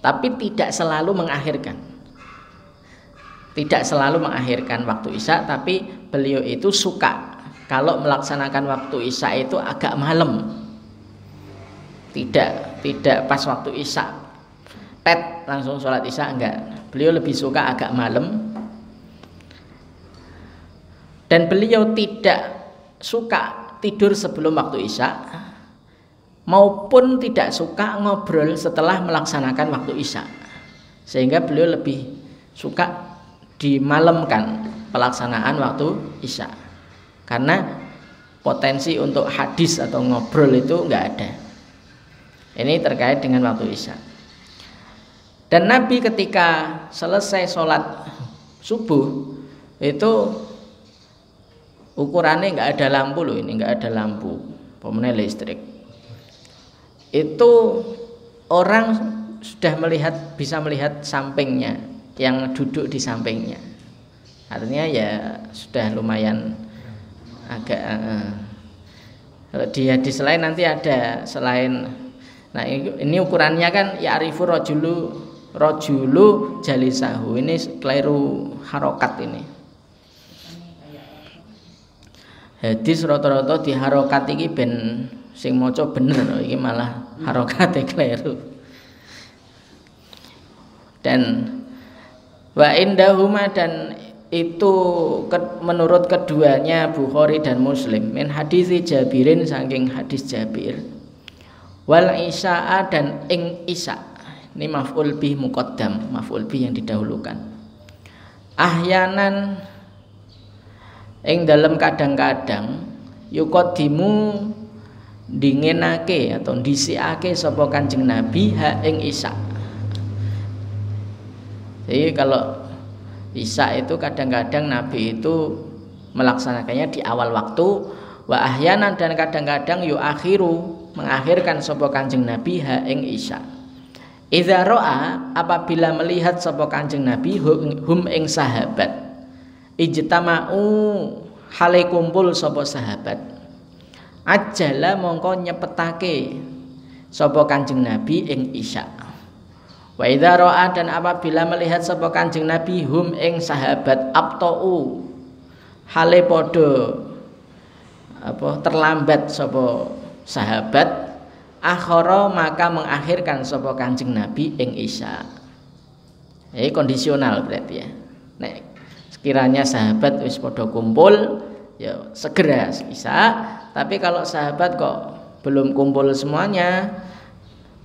A: tapi tidak selalu mengakhirkan. Tidak selalu mengakhirkan waktu isya, tapi beliau itu suka kalau melaksanakan waktu isya itu agak malam. Tidak pas waktu isya langsung sholat isya, enggak. Beliau lebih suka agak malam. Dan beliau tidak suka tidur sebelum waktu isya, maupun tidak suka ngobrol setelah melaksanakan waktu isya. Sehingga beliau lebih suka dimalamkan pelaksanaan waktu isya, karena potensi untuk hadis atau ngobrol itu enggak ada. Ini terkait dengan waktu isya. Dan Nabi ketika selesai sholat subuh itu ukurannya enggak ada lampu loh, ini enggak ada lampu pemenang listrik. Itu orang sudah bisa melihat sampingnya, yang duduk di sampingnya. Artinya ya sudah lumayan agak kalau di hadis lain nanti ada selain, nah ini ukurannya kan ya'rifu rajulu jalisahu, ini keliru harokat ini. Hadis rata-rata di harokat iki ben sing maca bener, iki malah harokate keliru. Dan wa indahuma dan itu menurut keduanya Bukhari dan Muslim min hadisi Jabirin saking hadis Jabir wal isya'a dan ing isya, ini maf'ul bih muqaddam, maf'ul bih yang didahulukan. Ahyanan ing dalam kadang-kadang yuqaddimu dinginake atau ndhisikake sapa Kanjeng Nabi ha ing isya. Jadi kalau isya itu kadang-kadang Nabi itu melaksanakannya di awal waktu, wa ahyanan dan kadang-kadang yuakhiru mengakhirkan sapa Kanjeng Nabi ha ing isya. Idza ra'a apabila melihat sapa Kanjeng Nabi hum ing sahabat ijtama'u hale kumpul sapa sahabat ajala mongko nyepetake sapa Kanjeng Nabi ing isya. Wa idza ra'a dan apabila melihat sapa Kanjeng Nabi hum ing sahabat abtau hale padha terlambat sapa sahabat akhara maka mengakhirkan sapa Kanjeng Nabi ing isya. Kondisional berarti ya. Nek sekiranya sahabat wis padha kumpul ya segera isya, tapi kalau sahabat kok belum kumpul semuanya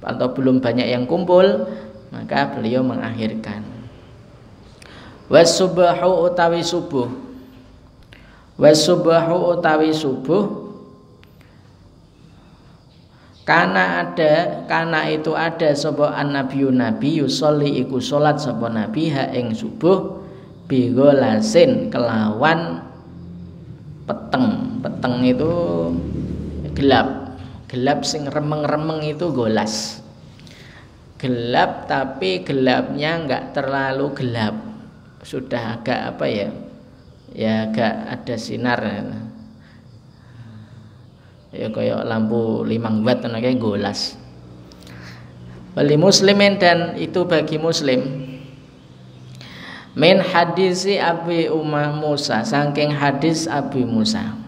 A: atau belum banyak yang kumpul, maka beliau mengakhirkan. Wasubahu utawi subuh. Wasubahu utawi subuh. Karena itu ada sapa annabiyun nabi yusolli iku salat sapa nabi ha ing subuh bigolasin kelawan peteng. Peteng itu gelap sing remeng-remeng itu golas. Gelap tapi gelapnya enggak terlalu gelap, sudah agak ya agak ada sinar ya kayak lampu 5 watt kayak golas. Bali muslimin dan itu bagi muslim min hadisi Abi Musa saking hadis Abi Musa.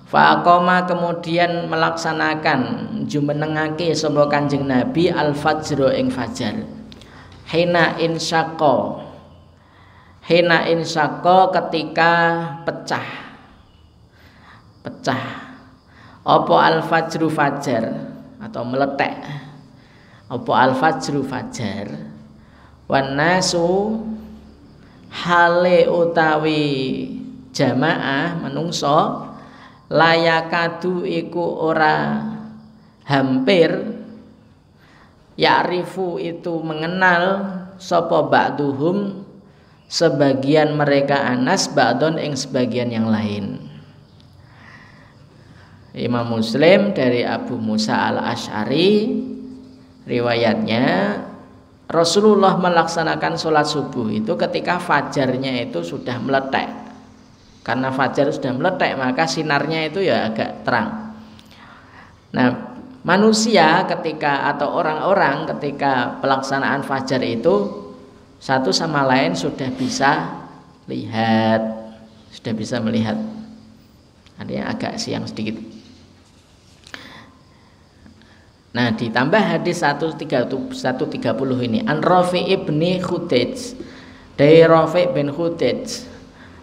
A: Faqoma kemudian melaksanakan jumenengake sapa Kanjeng Nabi al-fajr ing fajar. Hina insyaqa ketika pecah apa al-fajru fajar atau meletek apa al-fajru fajar wan nasu hale utawi jamaah menungso layakadu iku ora hampir ya'rifu itu mengenal sapa ba'duhum sebagian mereka Anas ba'don ing sebagian yang lain. Imam Muslim dari Abu Musa al-Asy'ari riwayatnya Rasulullah melaksanakan sholat subuh itu ketika fajarnya itu sudah meletek. Karena fajar sudah meletek maka sinarnya itu ya agak terang. Nah, manusia ketika atau orang-orang ketika pelaksanaan fajar itu satu sama lain sudah bisa melihat. Artinya agak siang sedikit. Nah, ditambah hadis 130 ini an Rafi ibni Khudayj dari Rafi bin Khudayj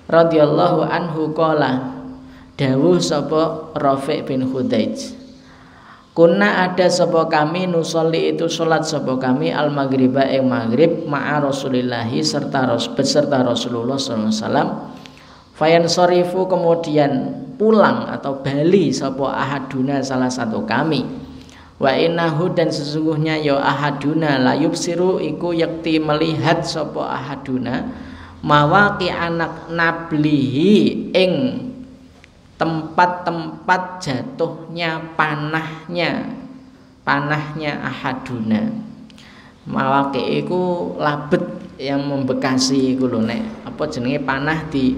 A: radhiyallahu anhu qala dawuh sapa Rafi bin Khudayj kunna ada sapa kami nusolli itu salat sapa kami al maghriba ing maghrib ma'a Rasulillah beserta Rasulullah sallallahu alaihi wasallam fayan sorifu kemudian pulang atau bali sapa ahaduna salah satu kami wa innahu dan sesungguhnya ya ahaduna la yubsiru iku yakti melihat sapa ahaduna mawaqi anak nablihi ing tempat-tempat jatuhnya panahnya ahaduna. Mawaqi iku labet yang membekasi iku lho nek apa jenenge panah di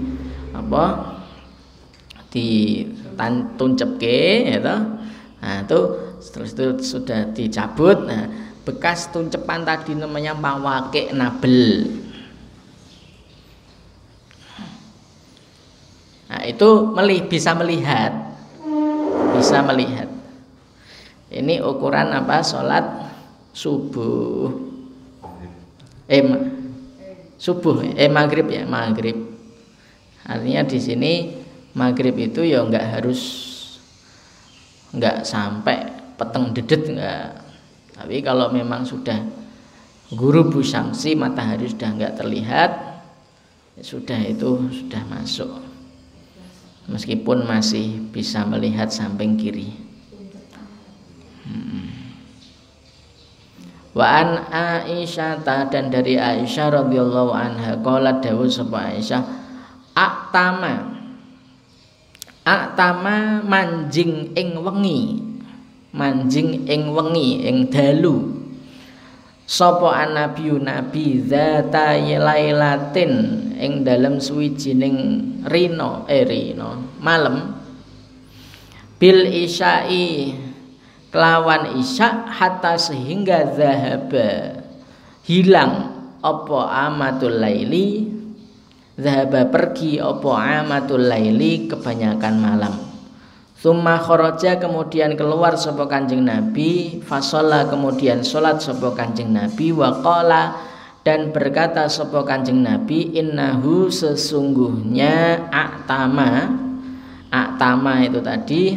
A: tuncepke ya toh. Nah, itu terus itu sudah dicabut. Nah, bekas tuncepan tadi namanya mawaqi nabel. Nah, itu bisa melihat. Ini ukuran apa? Salat subuh. Maghrib ya, maghrib. Artinya di sini maghrib itu ya enggak sampai peteng dedet enggak. Tapi kalau memang sudah ghurubu syamsi, matahari sudah enggak terlihat, ya sudah masuk. Meskipun masih bisa melihat samping kiri. Wa an Aisyah dan dari Aisyah radhiyallahu anha qalat dawuh sapa Aisyah Aktama manjing ing wengi ing dalu sapa nabi zata lailatin ing dalem suwijining rino malam bil isya'i kelawan isya hatta sehingga zahaba hilang apa amatul laili, zahaba pergi apa amatul laili kebanyakan malam. Summa kharaja kemudian keluar sapa Kanjeng Nabi, fasalla kemudian salat sapa Kanjeng Nabi, wa qala dan berkata sapa Kanjeng Nabi, innahu sesungguhnya aktama itu tadi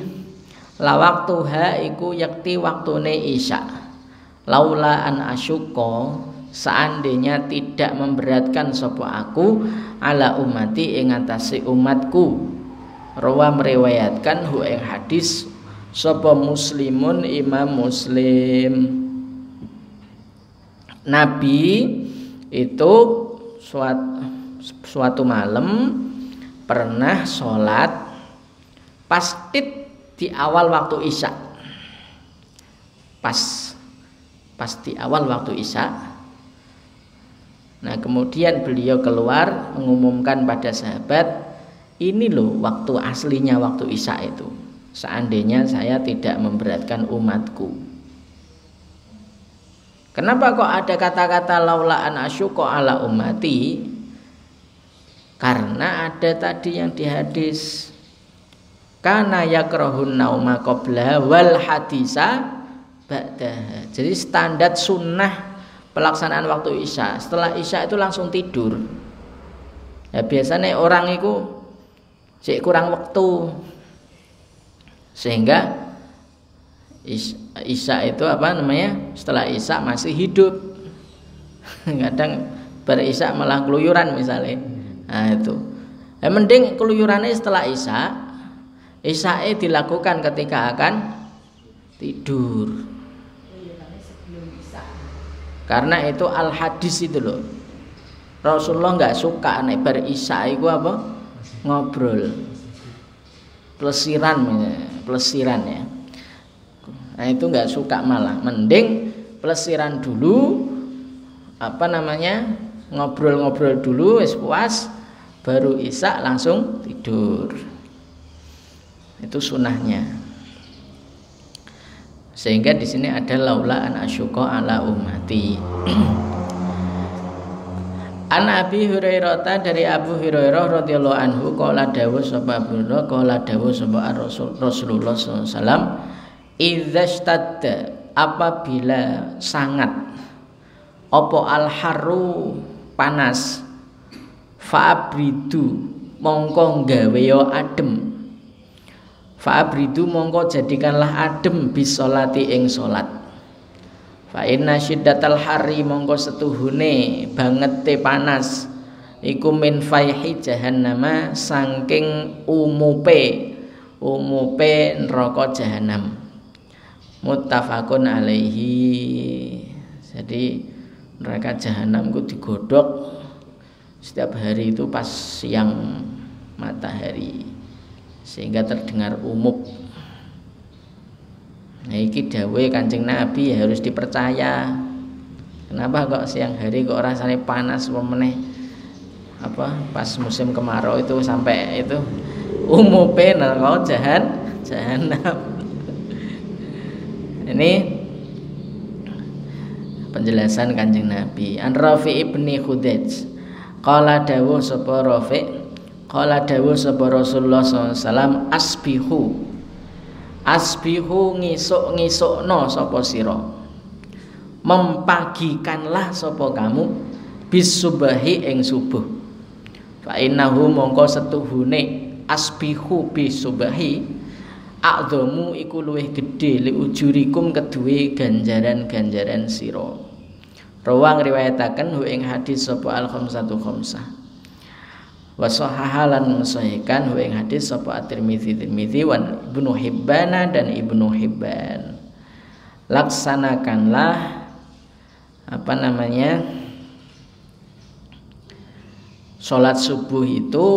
A: la waktuha iku yakti waktune isya. Laula an asyuqa seandainya tidak memberatkan sapa aku ala ummati ing atase umatku. Rawa meriwayatkan hu ing hadis sapa Muslimun Imam Muslim. Nabi itu suatu malam pernah sholat pastit di awal waktu isya. Pas di awal waktu isya. Nah kemudian beliau keluar mengumumkan pada sahabat, ini loh waktu aslinya waktu isya itu. Seandainya saya tidak memberatkan umatku. Kenapa kok ada kata-kata laula an asyuqa ala ummati? Karena ada tadi yang di hadis kana yakrahun nauma qabla wal hadisa ba'daha. Jadi standar sunnah pelaksanaan waktu isya, setelah isya itu langsung tidur. Ya biasanya orang itu sik kurang waktu sehingga isya itu setelah isya masih hidup. Kadang berisya malah keluyuran misalnya. Nah itu mending keluyurannya setelah isya dilakukan ketika akan tidur, karena itu al hadis itu loh, Rasulullah nggak suka nek berisya itu ngobrol plesiran ya. Nah itu nggak suka, malah mending plesiran dulu, ngobrol-ngobrol dulu wis puas, baru isya langsung tidur. Itu sunahnya. Sehingga di sini ada laula an asyuqa ala ummati. An Abi Hurairah, dari Abu Hurairah radhiyallahu anhu qala dawuh sapa Abdullah qala dawuh sapa Rasulullah sallallahu alaihi wasallam, idzastadda apabila sangat apa al-harru panas, fa'abridu mongko gawe yo adem, fa'abridu mongko jadikanlah adem bisolati ing salat. Fa inna syiddatal harri mongko setuhune bangete panas iku min faihi jahannama saking umupe neraka jahanam. Muttafaqun alaihi. Jadi neraka jahanam itu digodhog setiap hari itu pas siang matahari sehingga terdengar umup. Nah iki dawuhe Kanjeng Nabi ya harus dipercaya. Kenapa kok siang hari kok rasanya panas meneh pas musim kemarau itu sampai itu umupe neraka jahanam. Ini penjelasan Kanjeng Nabi. An Rafi ibni Khudaj qala dawuh sapa Rafi qala dawuh sapa Rasulullah sallallahu alaihi wasallam, asbihu ngisuk-ngisukno sapa sira, mempagikanlah sapa kamu bis subahi ing subuh. Fa innahu mongko setuhune asbihu bis subahi a'dhamu iku luwih gedhe li ujurikum kedue ganjaran-ganjaran sira. Rawang riwayataken hu ing hadis sapa al-khamsatu khamsah. Wa sahahalan sahihkan hu ing hadis sapa at-Tirmizi wa Ibnu Hibban dan Ibnu Hibban. Laksanakanlah salat subuh itu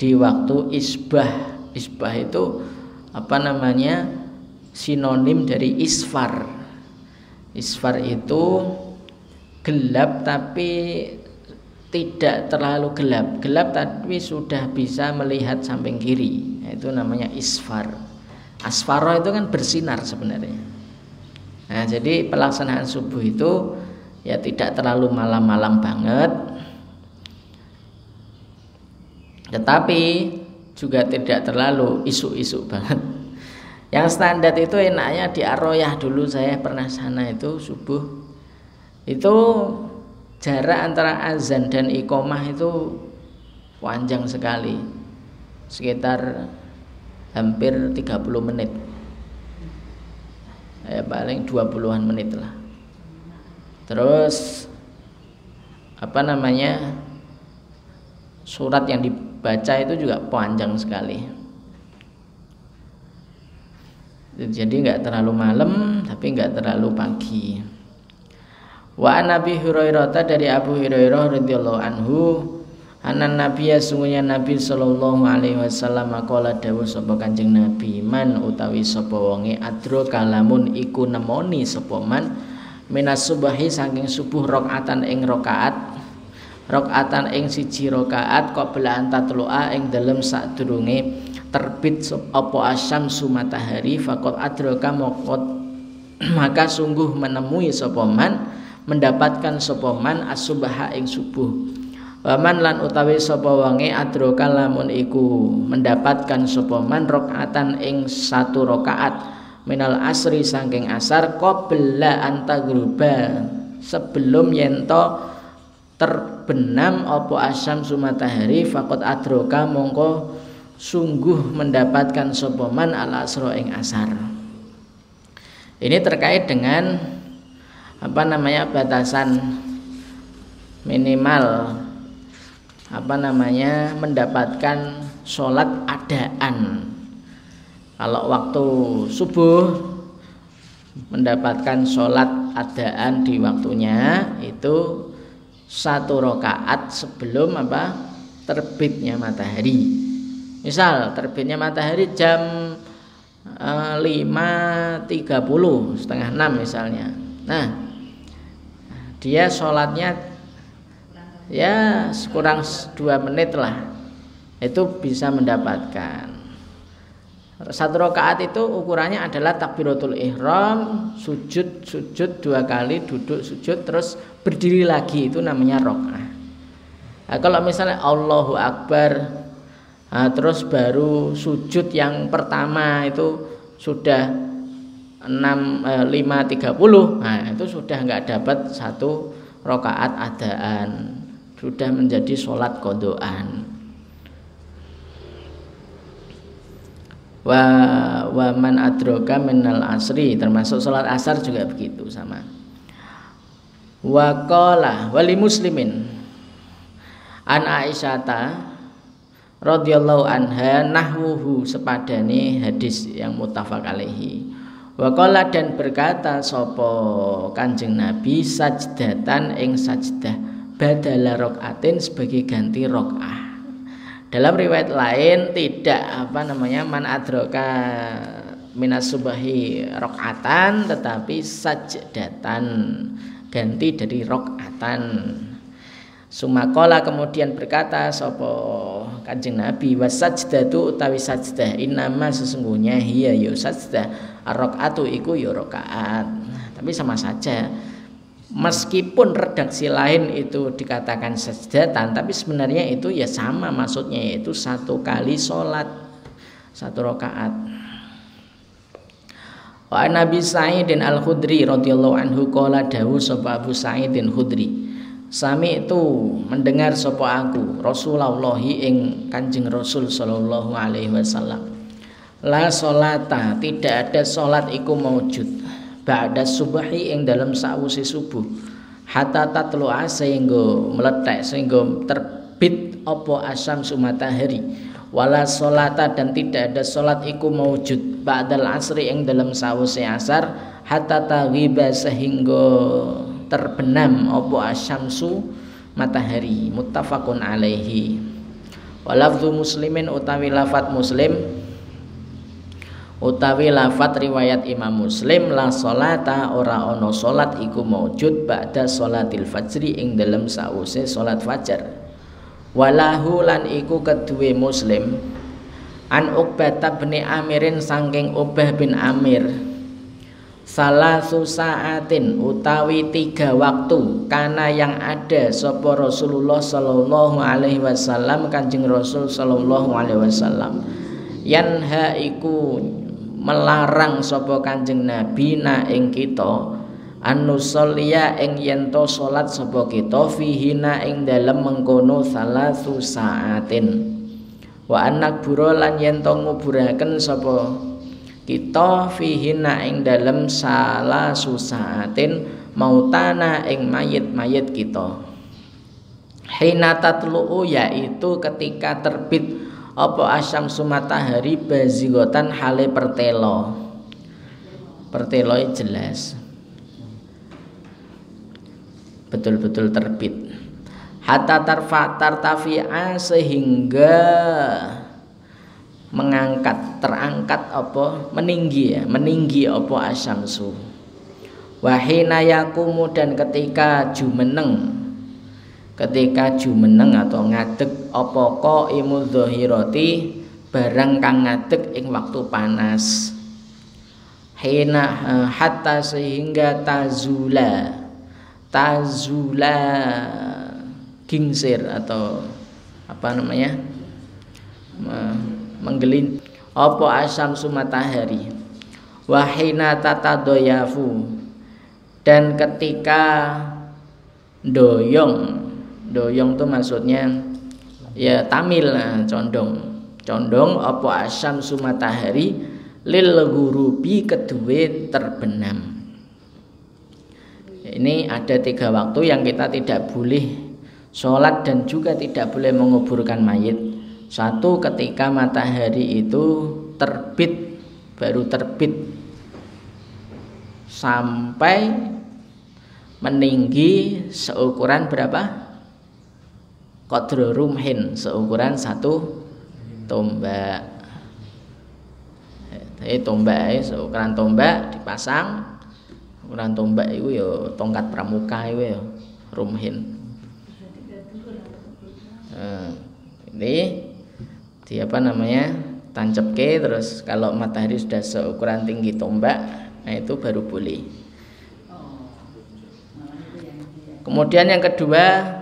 A: di waktu isbah. Isbah itu sinonim dari isfar. Isfar itu gelap tapi tidak terlalu gelap tapi sudah bisa melihat samping kiri. Itu namanya isfar. Asfara itu kan bersinar sebenarnya. Nah, jadi pelaksanaan subuh itu ya tidak terlalu malam-malam banget, tetapi juga tidak terlalu isu-isu banget. Yang standar itu enaknya di Ar-Royah, dulu saya pernah sana itu subuh. Itu jarak antara azan dan iqomah itu panjang sekali. Sekitar hampir 30 menit. Ya paling 20-an menit lah. Terus surat yang dibaca itu juga panjang sekali. Jadi nggak terlalu malam tapi nggak terlalu pagi. Wa Nabi Hurairah, dari Abu Hurairah radhiyallahu anhu, anan nabiyya, sungguhnya Nabi sallallahu alaihi wasallam qala dawuh sapa Kanjeng Nabi, man utawi sapa wonge adro kalamun iku nemoni sapa man minas subahi saking subuh rakaatan ing rakaatan ing siji rakaat qabla antatlu'a ing dalem sadurunge terbit apa asyamsu matahari, faqad adraka maka sungguh menemui sapa man, mendapatkan sapa man as-subha ing subuh. Waman lan utawi sapa wange adraka lamun iku mendapatkan sapa man rakaatan ing satu rakaat minal asri saking asar qabla antagruba sebelum yento terbenam apa asyamsu matahari, faqad adraka mongko sungguh mendapatkan sapa man al-asra ing asar. Ini terkait dengan batasan minimal mendapatkan sholat adaan. Kalau waktu subuh mendapatkan sholat adaan di waktunya itu satu rakaat sebelum terbitnya matahari. Misal terbitnya matahari jam 5.30, setengah 6 misalnya. Nah, dia sholatnya ya kurang 2 menit lah, itu bisa mendapatkan. Satu rakaat itu ukurannya adalah takbiratul ihram, sujud 2 kali, duduk sujud, terus berdiri lagi, itu namanya rakaat. Nah, kalau misalnya Allahu Akbar, terus baru sujud yang pertama itu sudah 5.30, nah itu sudah nggak dapat satu rakaat adaan, sudah menjadi sholat qodaan. Wa man adraka minal asri, termasuk sholat asar juga begitu sama. Wa qala wali muslimin an Aisyata radhiyallahu anha nahwuhu, sepadane hadis yang muttafaq alaihi. Wa qala, dan berkata sapa Kanjeng Nabi, sajdatan ing sajdah badala rakaatin, sebagai ganti rakaah. Dalam riwayat lain tidak man adraka minas subahi rakaatan, tetapi sajdatan, ganti dari rakaatan. Sumakola, kemudian berkata sapa Kanjeng Nabi, wasajdatu utawi sajdah, innama sesungguhnya hiya ya sajdah, ar-rakaatu iku ya rakaat. Tapi sama saja, meskipun redaksi lain itu dikatakan sajdatan, tapi sebenarnya itu ya sama maksudnya, yaitu satu kali sholat, satu rakaat. Wa Nabi Sa'idin Al-Khudri radhiyallahu anhu qala dawuh sapa Abu Sa'idin Khudri, sami itu mendengar sapa aku Rasulullah ing Kanjeng Rasul sallallahu alaihi wasallam, la sholata, tidak ada salat iku maujud ba'da subuhi ing dalam sawise subuh, hatta tatlu'a, sehingga meletak, sehingga terbit apa asyamsu matahari, wala sholata, dan tidak ada salat iku maujud ba'dal asri ing dalam sawise asar, hatta taghiba, sehingga terbenam apa asyamsu matahari. Muttafaqun alaihi. Walafzu muslimin, utawi lafat muslim, utawi lafat riwayat Imam Muslim, la sholata, ora ono salat iku maujud ba'da sholatil fajri ing dalem sause salat fajar. Walahu, lan iku kedue Muslim An Uqbah bin Amirin saking Uqbah bin Amir salasu sa'atin utawi 3 waktu kana yang ada sapa Rasulullah sallallahu alaihi wasallam Kanjeng Rasul sallallahu alaihi wasallam yanha iku melarang sapa Kanjeng Nabi na ing kita anusolya ing yen to salat sapa kita fihina ing dalem mengkono salasu sa'atin wa anak buro lan yen to nguburaken sapa kita fihina ing dalem salasu sa'atin mautana ing mayit-mayit kita hina tatlu'u yaitu ketika terbit apa asyamsu matahari bazigotan hale pertelo jelas betul-betul terbit hatta tartafi'a sehingga terangkat apa meninggi apa asyamsu wahina yakumu dan ketika jumeneng atau ngadeg apa qaimul dhahirati barang kang ngadeg ing waktu panas hina hatta sehingga tazula gingsir atau apa namanya menggelin apa asyamsu matahari wahina tatadoyafu dan ketika doyong tuh maksudnya ya tamil condong apa asyamsu matahari lil ghurubi kedue terbenam. Ini ada 3 waktu yang kita tidak boleh sholat dan juga tidak boleh menguburkan mayit. 1 ketika matahari itu baru terbit sampai meninggi seukuran berapa? Qadru rumhin, seukuran 1 tombak. Seukuran tombak dipasang. Ukuran tombak itu ya tongkat pramuka itu ya rumhin. Ini di apa namanya tancapke terus kalau matahari sudah seukuran tinggi tombak, nah itu baru boleh. Kemudian yang kedua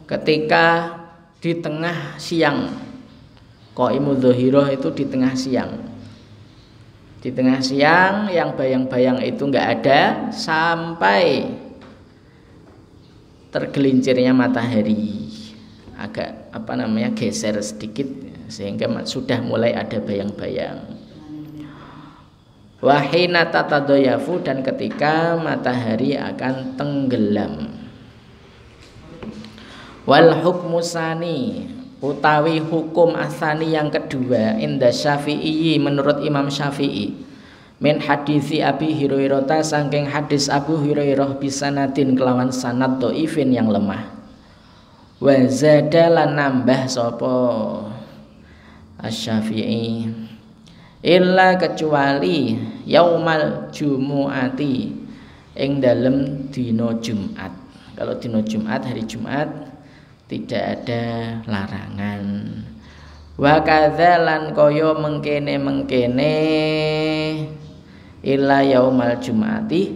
A: ketika di tengah siang, qaimul dhahirah itu di tengah siang. Di tengah siang yang bayang-bayang itu enggak ada sampai tergelincirnya matahari agak apa namanya geser sedikit sehingga sudah mulai ada bayang-bayang. Wahina tatadoyafu dan ketika matahari akan tenggelam. Wal hukmu sani utawi hukum asani yang kedua inda Syafi'i menurut Imam Syafi'i min hadisi Abi Hurairah saking hadis Abu Hurairah bisanadin kelawan sanad dhaifin yang lemah wa zada lan nambah sapa Asy-Syafi'i illa kecuali yaumal jumu'ati ing dalem dina Jumat. Kalau dina Jumat hari Jumat tidak ada larangan. Wa kadzalan kaya mengkene illa yaumal jumati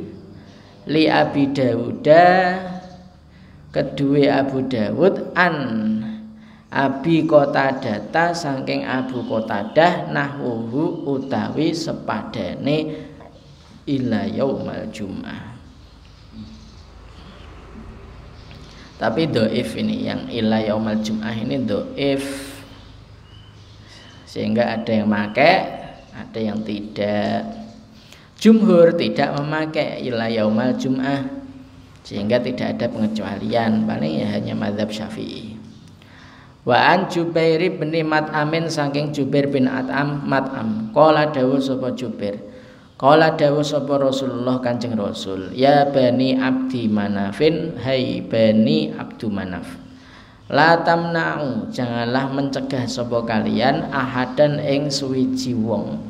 A: li Abi Dawuda kedue Abu Dawud an Abi Qatadah saking Abu Qatadah nahwuhu utawi sepadane illa yaumal jum'ah. Tapi doif ini yang ila yaumal jum'ah ini doif sehingga ada yang memakai ada yang tidak. Jumhur tidak memakai ila yaumal jum'ah sehingga tidak ada pengecualian, paling ya hanya mazhab Syafi'i. Wa an Jubair bin Mat'amin saking Jubair bin Mat'am qala dawuh sapa Jubair qala dawuh sapa Rasulullah Kanjeng Rasul ya bani Abdi Manafin hai bani Abdu Manaf la tamna'u janganlah mencegah sapa kalian ahadan ing suwiji wong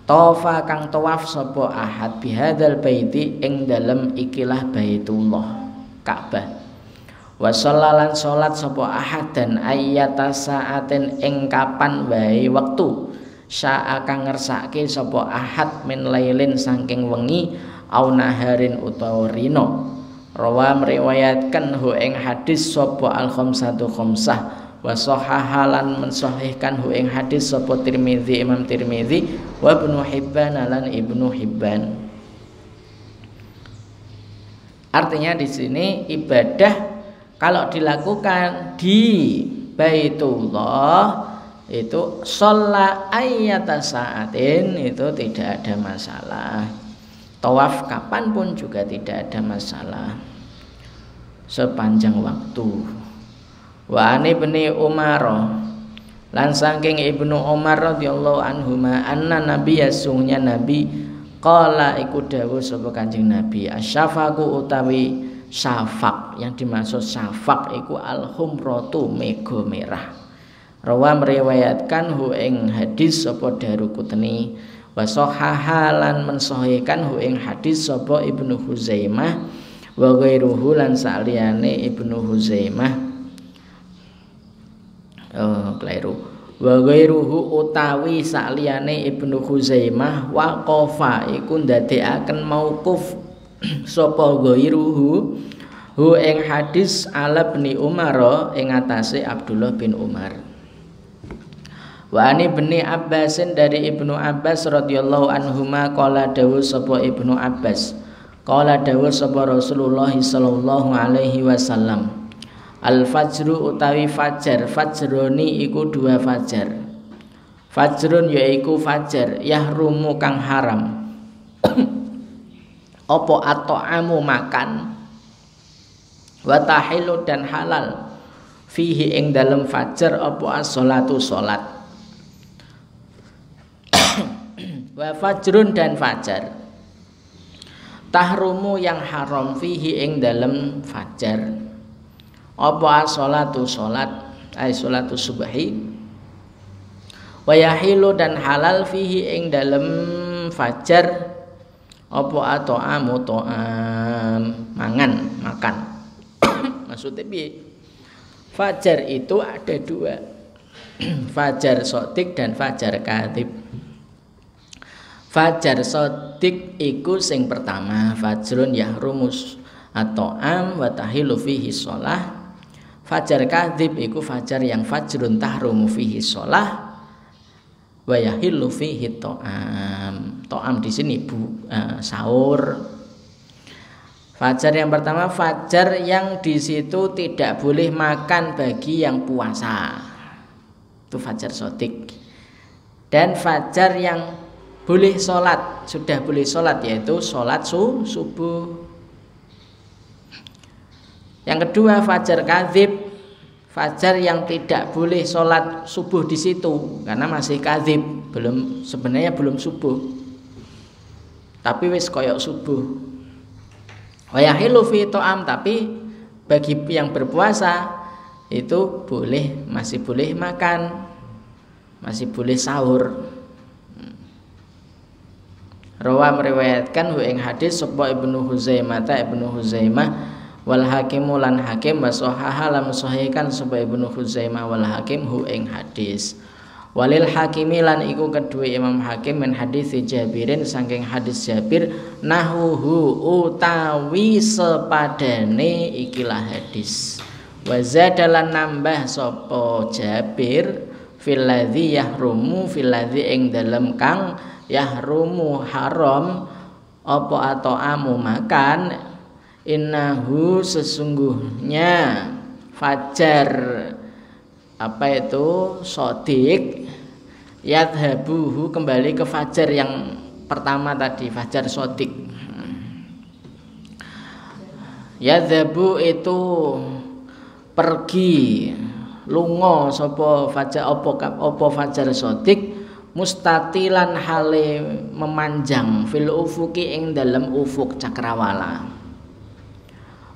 A: tofa kang tawaf sapa ahad bihadzal baiti ing dalem ikilah Baitullah Ka'bah wa shallalan salat sapa ahad dan ayyata saatin ing kapan wae wektu syaa kang ngersake sapa ahad min lailin saking wengi au naharin utawa rina. Rawa meriwayatkan hu ing hadis sapa al khamsatu khamsah wa sahahalan mensahihkan hu ing hadis sapa Tirmizi Imam Tirmizi wa Ibnu Hibban lan Ibnu Hibban. Artinya di sini ibadah kalau dilakukan di Baitullah itu sholat ayyata saatin itu tidak ada masalah. Tawaf kapanpun juga tidak ada masalah sepanjang waktu. Wa ani ibni Umar lan saking Ibnu Umar radhiyallahu anhuma anna nabiyya sungnya nabi qala iku dawuh sapa Kanjeng Nabi asyafaku utawi syafaq yang dimaksud syafaq iku al-humratu mega merah. Rawa meriwayatkan hu ing hadis sapa Daruqutni wa sahahalan mensahihkan hu ing hadis sapa Ibnu Huzaimah wa ghairuhu lan saliyane Ibnu Huzaimah keliru wa ghairuhu utawi saliyane Ibnu Huzaimah waqafa iku ndadekaken mauquf sapa ghairuhu hu ing hadis ala bin Umar ing atase Abdullah bin Umar. Wa ani bin Abbasin dari Ibnu Abbas radhiyallahu anhuma qala dawuh sapa Ibnu Abbas qala dawuh sapa Rasulullah sallallahu alaihi wasallam al fajru utawi fajar fajroni iku dua fajar. Fajrun yaiku fajar yahrumu kang haram apa at'amu makan wa tahilu dan halal fihi ing dalem fajar apa as-sholatu salat. Wa fajrun dan fajar tahrumu yang haram fihi ing dalem fajar apa as-sholatu salat ay sholatu subhi wa yahilu dan halal fihi ing dalem fajar apa at'amu ta'am mangan makan. Maksudnya piye? Fajar itu ada dua fajar shadiq dan fajar kadzib. Fajar shadiq iku sing pertama fajrun yahrumus at'am wa tahilu fihi shalah. Fajar kadzib iku fajar yang fajrun tahrumu fihi shalah wa yahillu fihi ta'am. Ta'am di sini sahur. Fajar yang pertama fajar yang di situ tidak boleh makan bagi yang puasa. Itu fajar shadiq. Dan fajar yang boleh sholat, sudah boleh sholat yaitu sholat subuh. Yang kedua fajar kadzib, fajar yang tidak boleh sholat subuh di situ karena masih kadzib, sebenarnya belum subuh, tapi wis koyok subuh. Wayahilu fi ta'am, tapi bagi yang berpuasa itu boleh, masih boleh makan, masih boleh sahur. Rawa meriwayatkan hu ing hadis sapa Ibnu Huzaimah wal Hakim lan Hakim wa sahaha lam sahihkan sapa Ibnu Huzaimah wal Hakim hu ing hadis. Walil Hakimi lan iku kedua Imam Hakim min hadis Jabirin saking hadis Jabir nahuhu utawi sepadane ikilah hadis. Wa zadalan nambah sapa Jabir fil ladzi yahrumu fil ladzi ing dalem kang yahrumu haram apa at'amu makan innahu sesungguhnya fajar apa itu shadiq yadhabuhu kembali ke fajar yang pertama tadi fajar shadiq. Yadhabu itu pergi lunga sapa fajar apa fajar shadiq mustatilan hale memanjang fil ufuki ing dalem ufuk cakrawala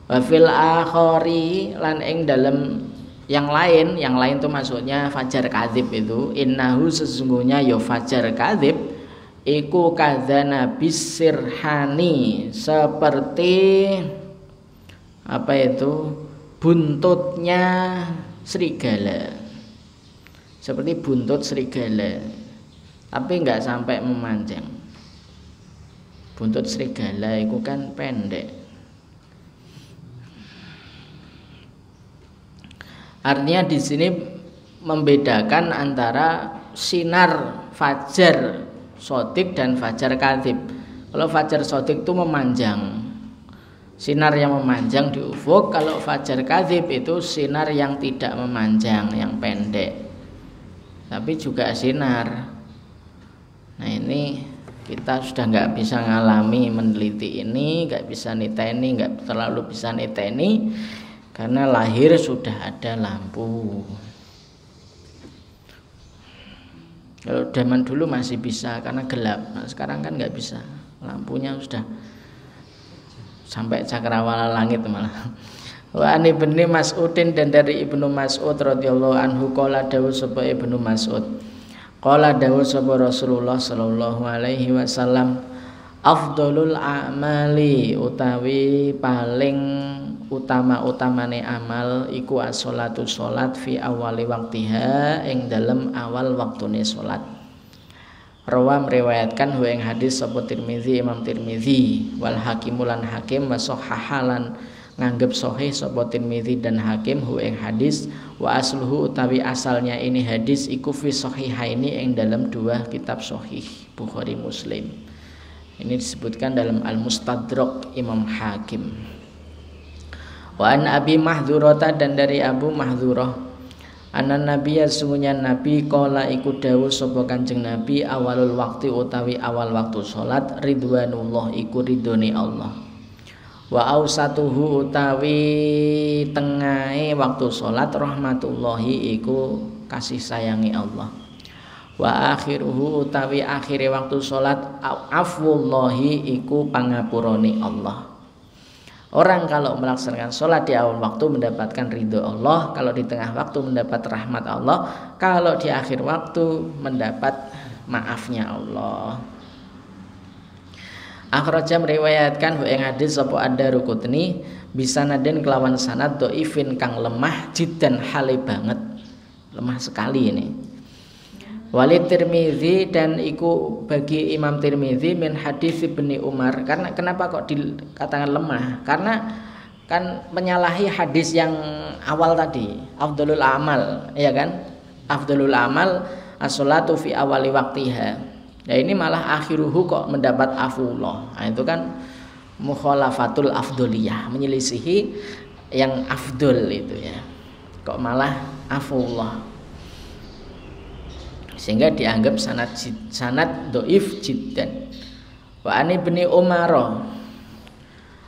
A: wa fil akhari lan ing dalem yang lain itu maksudnya fajar kadzib itu innahu sesungguhnya ya fajar kadzib iku kadzana bisirhani seperti apa itu buntutnya serigala, seperti buntut serigala, tapi nggak sampai memanjang. Buntut serigala itu kan pendek. Artinya di sini membedakan antara sinar fajar shodiq dan fajar kadzib. Kalau fajar shodiq itu memanjang, sinar yang memanjang di ufuk. Kalau fajar kadzib itu sinar yang tidak memanjang, yang pendek, tapi juga sinar. Nah ini kita sudah nggak bisa ngalami meneliti ini, nggak bisa niteni, nggak terlalu bisa niteni, karena lahir sudah ada lampu. Kalau zaman dulu masih bisa karena gelap, nah, sekarang kan nggak bisa, lampunya sudah sampai cakrawala langit malah. Wa an Ibnu Mas'udin, dan dari Ibnu Mas'ud radhiyallahu anhu qala dawuh sapa Ibnu Mas'ud, qala dawuh sapa Rasulullah sallallahu alaihi wasallam, afdhalul a'mali utawi paling utama-utamane amal iku as-sholatu sholat fi awali waktiha ing dalem awal waktune sholat. Rawa meriwayatkan hu ing hadis sapa Tirmizi, Imam Tirmizi, wal Hakim lan Hakim wa sahahalan nganggep sahih sapa Tirmizi dan Hakim hu ing hadis, wa asluhu utawi asalnya ini hadis iku fi sahihaini ing dalam dua kitab sahih Bukhari Muslim. Ini disebutkan dalam Al-Mustadrak Imam Hakim. Wa an Abi Mahdhurata, dan dari Abu Mahdhurah, anan Nabiya sungguhnya Nabi qala iku dawuh sapa Kanjeng Nabi, awalul waktu utawi awal waktu salat ridwanullah iku ridhone Allah, wa ausatuhu utawi tengahe waktu salat rahmatullahi iku kasih sayangi Allah, wa akhiruhu utawi akhire waktu salat afwullahi iku pangapurane Allah. Orang kalau melaksanakan sholat di awal waktu mendapatkan ridho Allah, kalau di tengah waktu mendapat rahmat Allah, kalau di akhir waktu mendapat maafnya Allah. Akhraja meriwayatkan ing hadis sapa Ad-Darqutni bisanadin kelawan sanad dhaifin kang lemah jiddan hale banget, lemah sekali ini. Walid Tirmizi, dan iku bagi Imam Tirmizi min hadis Ibnu Umar. Karena kenapa kok dikatakan lemah? Karena kan menyalahi hadis yang awal tadi, afdhalul amal, ya kan? Afdhalul amal as-sholatu fi awali waktiha. Nah ini malah akhiruhu kok mendapat afullah. Nah itu kan mukhalafatul afdholiyah, menyelisihi yang afdol itu ya. Kok malah afullah, sehingga dianggap sanad dhaif jiddan. Wa an Ibnu Umar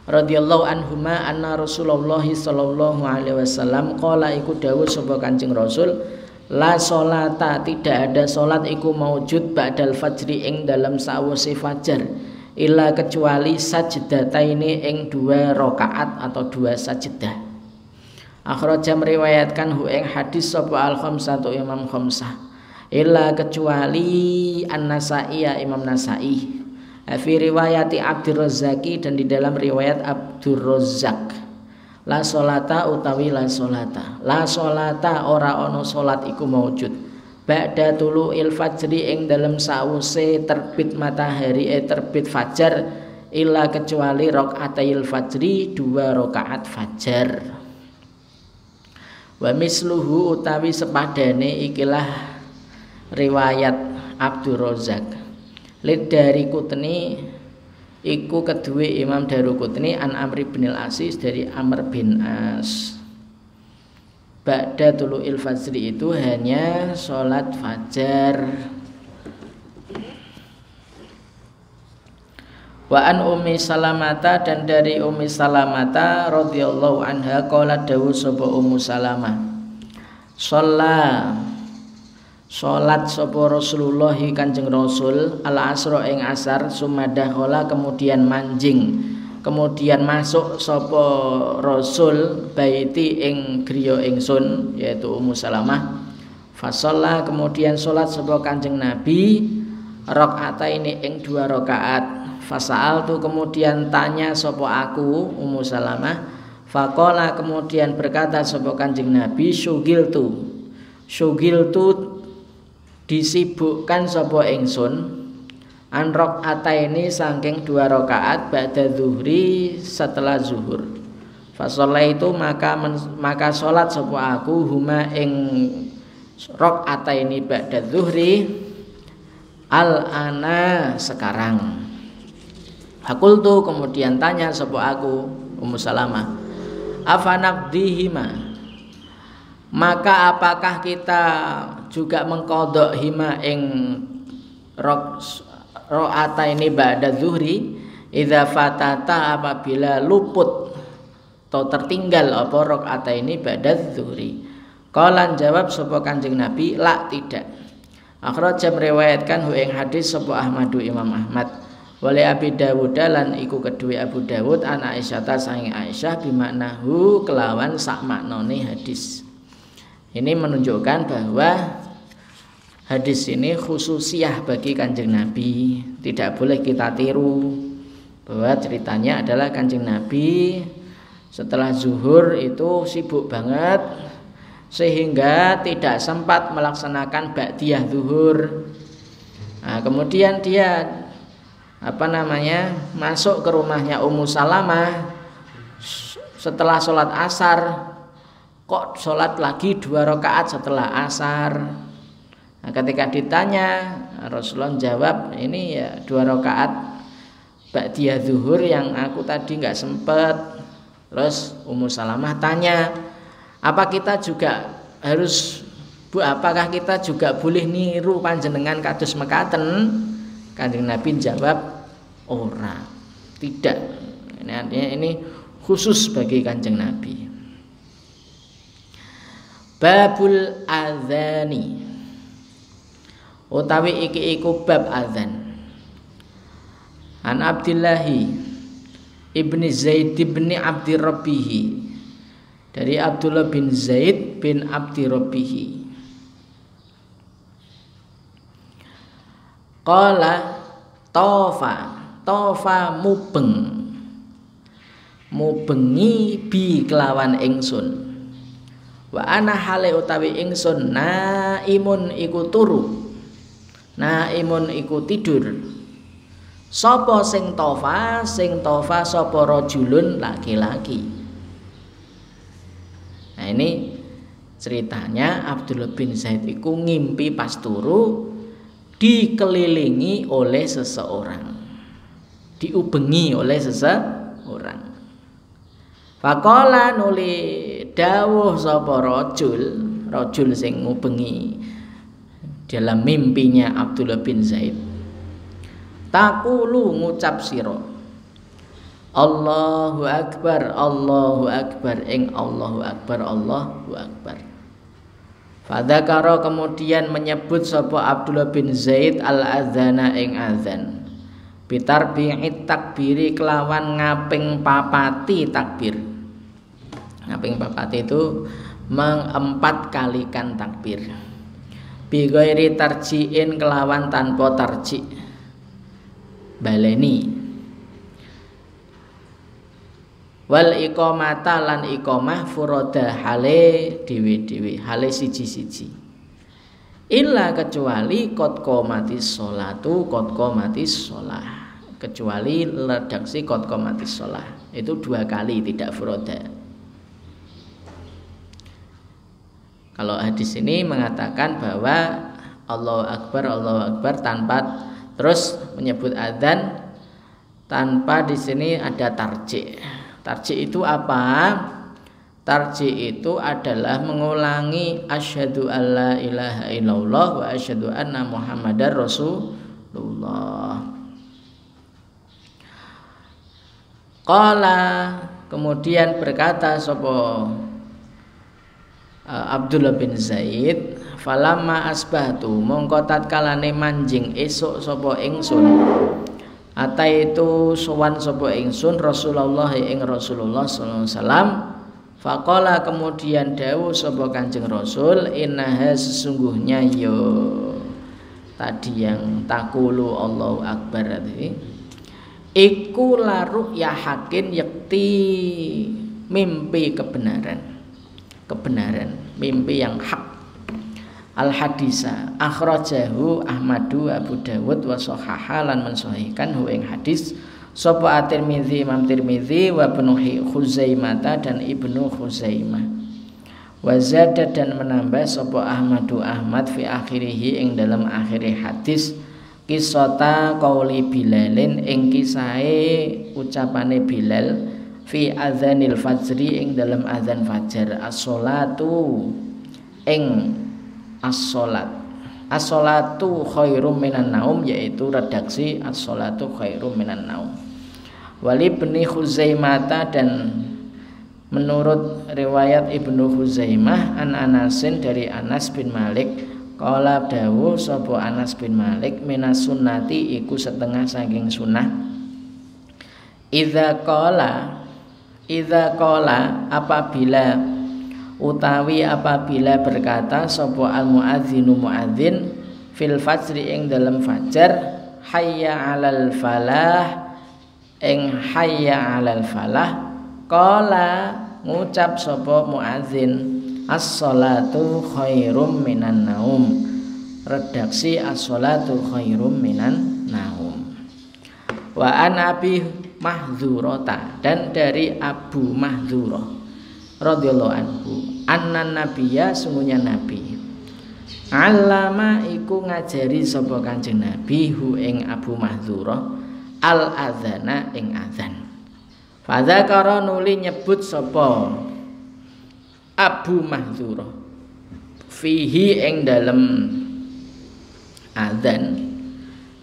A: radhiyallahu anhuma anna Rasulullah sallallahu alaihi wasallam qala iku dawuh sapa Kanjeng Rasul, la sholata tidak ada salat iku maujud ba'dal fajri ing dalam sawise fajar, illa kecuali sajdataini ing dua rakaat atau dua sajdah. Akhraja meriwayatkan hu ing hadis sapa al-khamsatu Imam khamsah, illa kecuali An-Nasai ya Imam Nasai, fi riwayati Abdurrazzaqi, dan di dalam riwayat Abdurrazzaq, la sholata utawi la sholata, la sholata ora ono salat iku maujud ba'da tulu'il fajri ing dalam sause terbit matahari terbit fajar, illa kecuali rakaatail fajri dua rakaat fajar. Wa misluhu utawi sepadane ikilah riwayat Abdurrazzaq lid Daraqutni iku kedue Imam Daraqutni an Amr bin al-Asis dari Amr bin As. Ba'da tulu'il fajri itu hanya sholat fajar. Wa an Ummi Salamata, dan dari Ummi Salamata radhiyallahu anha qala dawuh sapa Ummu Salamah, sholat sapa Rasulullah Kanjeng Rasul al-asra ing asar, sumadakhala kemudian manjing, kemudian masuk sapa Rasul baiti ing griya ingsun, yaitu Ummu Salamah. Fasalla kemudian sholat sapa Kanjeng Nabi rakaataini ing dua rakaat. Fasa'altu kemudian tanya sapa aku Ummu Salamah, Faqala kemudian berkata sapa Kanjeng Nabi, syugiltu disibukkan sapa ingsun an rakaataini saking 2 rakaat ba'da zuhri setelah zuhur. Fasallaitu maka salat sapa aku huma ing rakaataini ba'da zuhri al-ana sekarang. Hakultu kemudian tanya sapa aku Ummu Salamah, afanaqdihima, maka apakah kita juga mengqadha hima ing rakaataini ba'da zuhri idza fatata, apabila luput atau tertinggal apa rakaataini ba'da zuhri. Qalan jawab sapa Kanjeng Nabi, la tidak. Akhraja meriwayatkan hu ing hadis sapa Ahmadu Imam Ahmad wali Abi Dawud lan iku kedue Abu Dawud an Aisyah ta saking Aisyah bimaknahu kelawan sak maknane hadis. Ini menunjukkan bahwa hadis ini khususiyah bagi Kanjeng Nabi. Tidak boleh kita tiru bahwa ceritanya adalah Kanjeng Nabi setelah zuhur itu sibuk banget sehingga tidak sempat melaksanakan ba'diyah zuhur. Nah, kemudian dia masuk ke rumahnya Ummu Salamah setelah sholat asar, kok sholat lagi 2 rakaat setelah asar. Nah, ketika ditanya, Rasulullah jawab, ini ya 2 rakaat ba'diyah zuhur yang aku tadi nggak sempet. Terus Ummu Salamah tanya, apakah kita juga boleh niru panjenengan kados mekaten? Kanjeng Nabi jawab, ora, tidak. Ini artinya ini khusus bagi Kanjeng Nabi. Babul adzani, utawi iki iku bab adzan. An Abdillahi ibni Zaid ibni Abdi Rabbihi, dari Abdullah bin Zaid bin Abdi Rabbihi. Qala tofa mubengi bi kelawan ingsun. Wa ana hale utawi ingsun naimun iku turu, naimun iku tidur. Sapa sing tofa sapa rajulun laki-laki. Nah ini ceritanya Abdullah bin Zaid iku ngimpi pas turu dikelilingi oleh seseorang, diubengi oleh seseorang. Faqala nuli dawuh sapa rajul sing ngubengi dalam mimpinya Abdullah bin Zaid, taqulu ngucap sira Allahu akbar ing Allahu akbar. Fadzakara kemudian menyebut sapa Abdullah bin Zaid al-adzana ing azan. Bitarbi'it takbiri kelawan ngaping papati takbir. Ngaping papati itu mengempat kalikan takbir. Bi ghairi tarji'in kelawan tanpa tarji'. Baleni. Wal iqamata lan iqamah furoda hale dewe-dewe, hale siji-siji. Illa kecuali qad qomatis sholatu, qad qomatis sholah. Kecuali redaksi qad qomatis sholah. Itu 2 kali, tidak furoda. Kalau hadis ini mengatakan bahwa Allahu Akbar tanpa terus menyebut adzan tanpa di sini ada tarji'. Tarji' itu apa? Tarji' itu adalah mengulangi asyhadu alla ilaha illallah wa asyhadu anna muhammadar rasulullah. Qala kemudian berkata sapa Abdullah bin Zaid, falamma asbahtu mongko tatkalane manjing esuk sapa ingsun, ataitu sowan sapa ingsun Rasulullah ing Rasulullah sallallahu alaihi wasallam. Faqala kemudian dawuh sapa Kanjeng Rasul, innaha sesungguhnya yo tadi yang takulu Allahu Akbar tadi iku laru ya hakin yakti mimpi kebenaran, mimpi yang hak. Al hadisa akhrajahu Ahmadu Abu Dawud wa sahaha lan mensahihkan hu ing hadis sapa At-Tirmidzi Imam Tirmidzi wa Ibnu Khuzaimah dan Ibnu Khuzaimah. Wa zada dan menambah sapa Ahmadu Ahmad fi akhirih ing dalam akhir hadis kisota qauli Bilalin ing kisahe ucapane Bilal fi adzanil fajri ing dalam azan fajar as-sholatu ing as-sholatu khairum minan naum, yaitu redaksi as-sholatu khairum minan naum. Wali Ibnu Khuzaimah dan menurut riwayat Ibnu Khuzaimah an Anasin dari Anas bin Malik qala dawuh sapa Anas bin Malik minas sunnati iku setengah saking sunnah. Idza qala apabila berkata sapa al muadzinu muadzin fil fajri ing dalam fajar hayya 'alal falah ing hayya 'alal falah qala ngucap sapa muadzin as-sholatu khairum minan naum, redaksi as-sholatu khairum minan naum. Wa an Abi Mahdzurata dan dari Abu Mahdzurah radhiyallahu anhu annan nabiyya sungguhnya nabi alama iku ngajari sapa Kanjeng Nabi hu ing Abu Mahdzurah al adzana ing azan. Fadzakara nuli nyebut sapa Abu Mahdzurah fihi ing dalem azan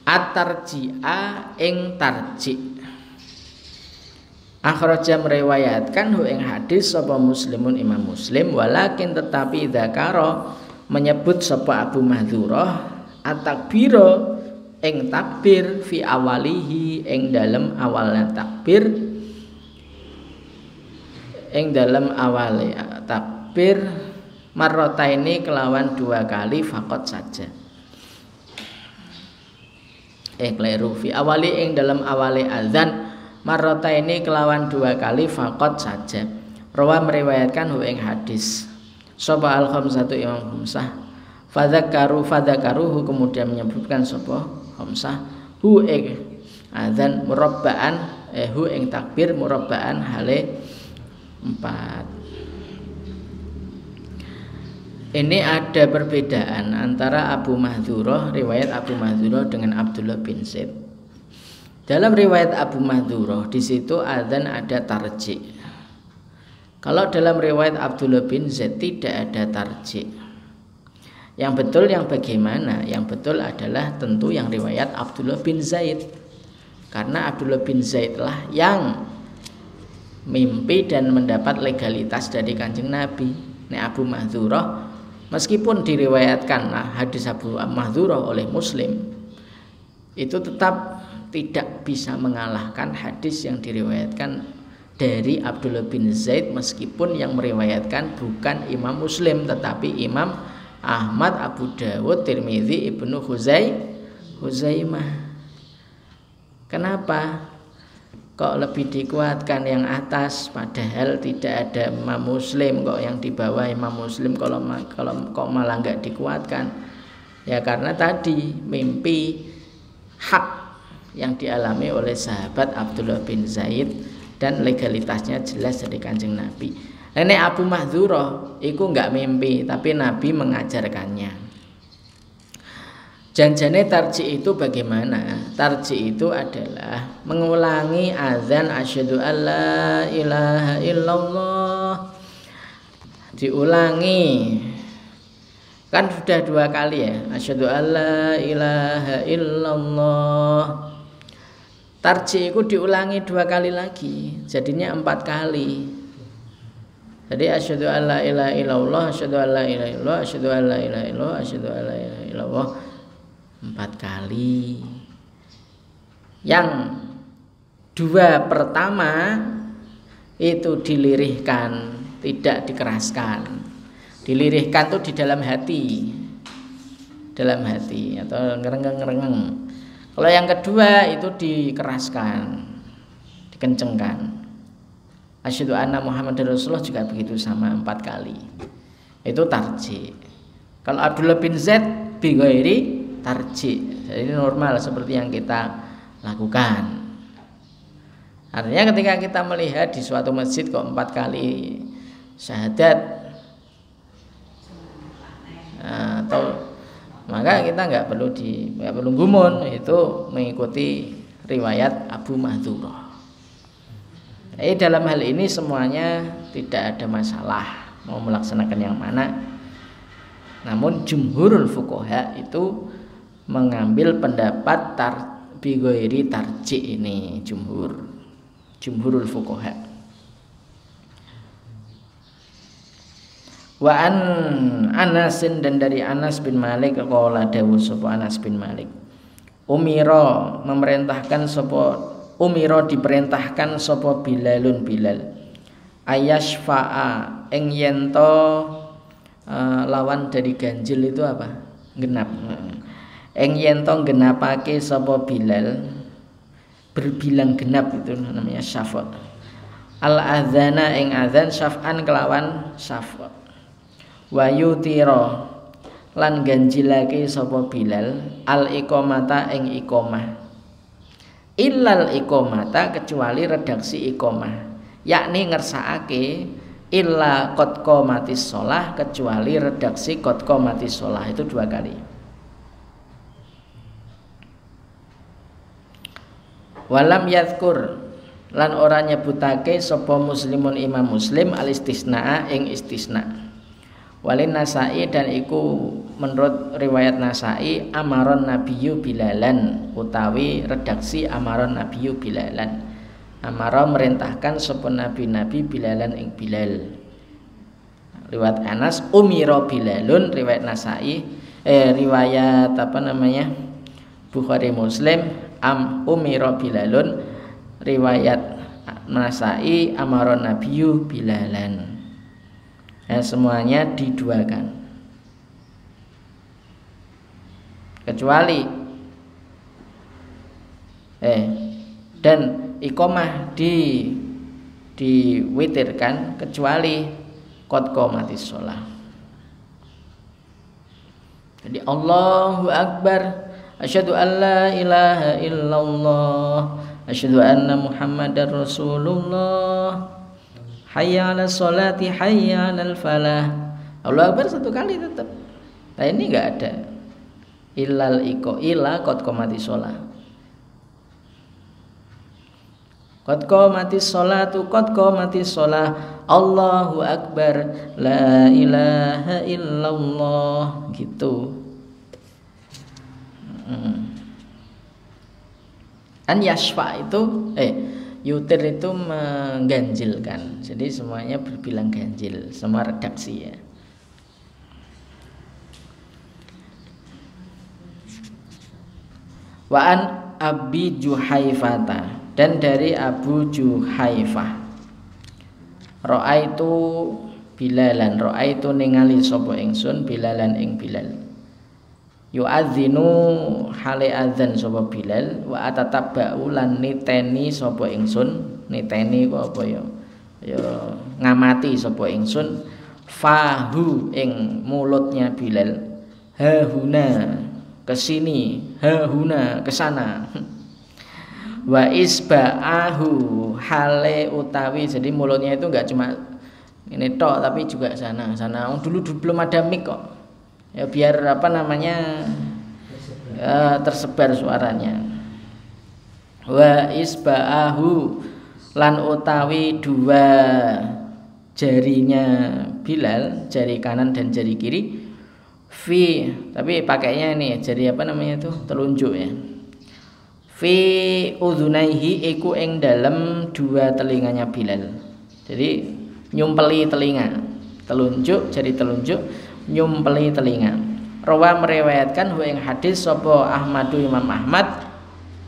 A: at-tarji'a ing tarji'. Akhraja meriwayatkan hu ing hadis sapa Muslimun Imam Muslim walakin tetapi dzakara menyebut sapa Abu Mahdzurah at-takbira ing takbir fi awalihi ing dalem awalnya takbir ing dalem awale takbir marrataini kelawan 2 kali faqat saja. Kleru fi awali ing dalem awale azan marrataini kelawan 2 kali faqat saja. Rawa meriwayatkan hu ing hadis sapa al khamsatu imam khamsah fadzakaruhu kemudian menyebutkan sapa khamsah hu ing azan murabbaan hu ing takbir murabbaan hale 4. Ini ada perbedaan antara Abu Mahdzurah, riwayat Abu Mahdzurah dengan Abdullah bin Zaid. Dalam riwayat Abu Mahdzurah di situ azan ada tarji'. Kalau dalam riwayat Abdullah bin Zaid tidak ada tarji'. Yang betul yang bagaimana? Yang betul adalah tentu yang riwayat Abdullah bin Zaid. Karena Abdullah bin Zaid lah yang mimpi dan mendapat legalitas dari Kanjeng Nabi. Abu Mahdzurah meskipun diriwayatkan hadis Abu Mahdzurah oleh Muslim, itu tetap tidak bisa mengalahkan hadis yang diriwayatkan dari Abdullah bin Zaid meskipun yang meriwayatkan bukan Imam Muslim tetapi Imam Ahmad, Abu Dawud, Tirmidzi, Ibnu Khuzaimah. Kenapa? Kok lebih dikuatkan yang atas padahal tidak ada Imam Muslim, kok yang di bawah Imam Muslim kalau kok malah nggak dikuatkan? Ya karena tadi mimpi hak yang dialami oleh sahabat Abdullah bin Zaid dan legalitasnya jelas dari Kanjeng Nabi. Nenek Abu Mahdzurah itu nggak mimpi tapi Nabi mengajarkannya. Janjane tarji itu bagaimana? Tarji itu adalah mengulangi azan asyhadu alla ilaha illallah. Diulangi. Kan sudah 2 kali ya. Asyhadu alla ilaha illallah. Tarji itu diulangi 2 kali lagi. Jadinya 4 kali. Jadi asyhadu alla ilaha illallah, asyhadu alla ilaha illallah, asyhadu alla ilaha illallah, asyhadu alla ilaha illallah. 4 kali. Yang 2 pertama itu dilirihkan, tidak dikeraskan. Dilirihkan itu di dalam hati. Dalam hati atau ngerengeng-ngerengeng. Kalau yang kedua itu dikeraskan, dikencengkan. asyhadu anna Muhammadar Rasulullah juga begitu sama 4 kali. Itu tarji. Kalau Abdullah bin Zaid bi ghairi tarji. Jadi ini normal seperti yang kita lakukan. Artinya ketika kita melihat di suatu masjid kok 4 kali syahadat, atau maka kita nggak perlu gumun, itu mengikuti riwayat Abu Mahdhurah. Dalam hal ini semuanya tidak ada masalah mau melaksanakan yang mana. Namun jumhurul fuqaha itu mengambil pendapat bi ghairi tarji ini, jumhurul fuqaha. Wa an Anasin, dan dari Anas bin Malik qala dawuh sapa Anas bin Malik, Umiro diperintahkan sapa Bilal ayashfa'a ing yento lawan dari ganjil itu apa? Genap. Ing yento genapake sapa Bilal, berbilang genap itu namanya syafa'. Al adzana ing adzan syaf'an kelawan syafa'. Wa yutira lan ganjilake sapa Bilal al iqamata ing iqamah. Illal iqamata, kecuali redaksi iqamah, yakni ngersakake illa qad qamatis shalah, kecuali redaksi qad qamatis shalah, itu 2 kali. Walam yadhkur, lan ora nyebutake sapa Muslimun Imam Muslim al istisna ing istisna. Walin Nasai, dan iku menurut riwayat Nasai amaron nabiyyu Bilalan, utawi redaksi amaron nabiyyu Bilalan. Amara merintahkan sapa nabi Bilalan ing Bilal. Riwayat Anas umira Bilalun, riwayat Nasai riwayat Bukhari Muslim umira Bilalun, riwayat Nasai amaron nabiyyu Bilalan. Semuanya diduakan, kecuali dan iqamah diwitirkan kecuali qad qamatis shalah. Jadi Allahu Akbar, asyhadu an la ilaha illallah, asyhadu anna Muhammadar Rasulullah, hayya 'alas sholati hayya 'alal falah. Allahu Akbar 1 kali tetap. Nah ini enggak ada. Illa qad qamatis shalah. Qad qamatis sholatu qad qamatis shalah. Allahu Akbar la ilaha illallah, gitu. An yashfa itu yutir itu mengganjilkan, jadi semuanya berbilang ganjil, semua redaksi ya. Wa an Abi Juhaifata, dan dari Abu Juhaifah, Ra'aitu Bilalan, ra'aitu ningali sapa ingsun Bilalan ing Bilal, yu'adzinu hale adzan sapa Bilal, wa atatabba'u lan niteni sapa ingsun, niteni kok apa ya ngamati sapa ingsun, fahu ing mulutnya Bilal, hahuna kesini, hahuna kesana, wa isba'ahu hale utawi, jadi mulutnya itu enggak cuma ini tok tapi juga sana. Dulu belum ada mic kok. Ya biar tersebar suaranya. Wa isba'ahu lan utawi 2 jarinya Bilal, jari kanan dan jari kiri, tapi pakainya ini jari telunjuk ya. Fi udhunaihi, iku ing dalem 2 telinganya Bilal. Jadi nyumpeli telinga, jari telunjuk nyumpeli telinga. Rawa meriwayatkan ing hadis sapa Ahmadu Imam Ahmad,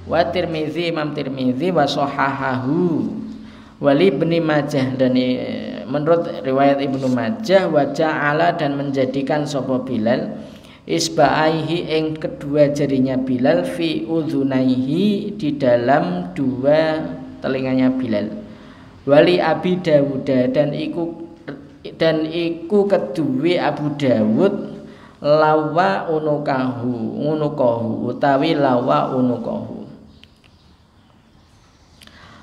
A: wa Tirmizi Imam Tirmizi, wa sahahahu wali Ibnu Majah, dan menurut riwayat Ibnu Majah, wa ja'ala, dan menjadikan sapa Bilal isba'aihi ing kedua jarinya Bilal, fi udhunaihi di dalam 2 telinganya Bilal, Wali Abi Dawud dan iku keduwe Abu Dawud lawa unukahu utawi lawa unukahu.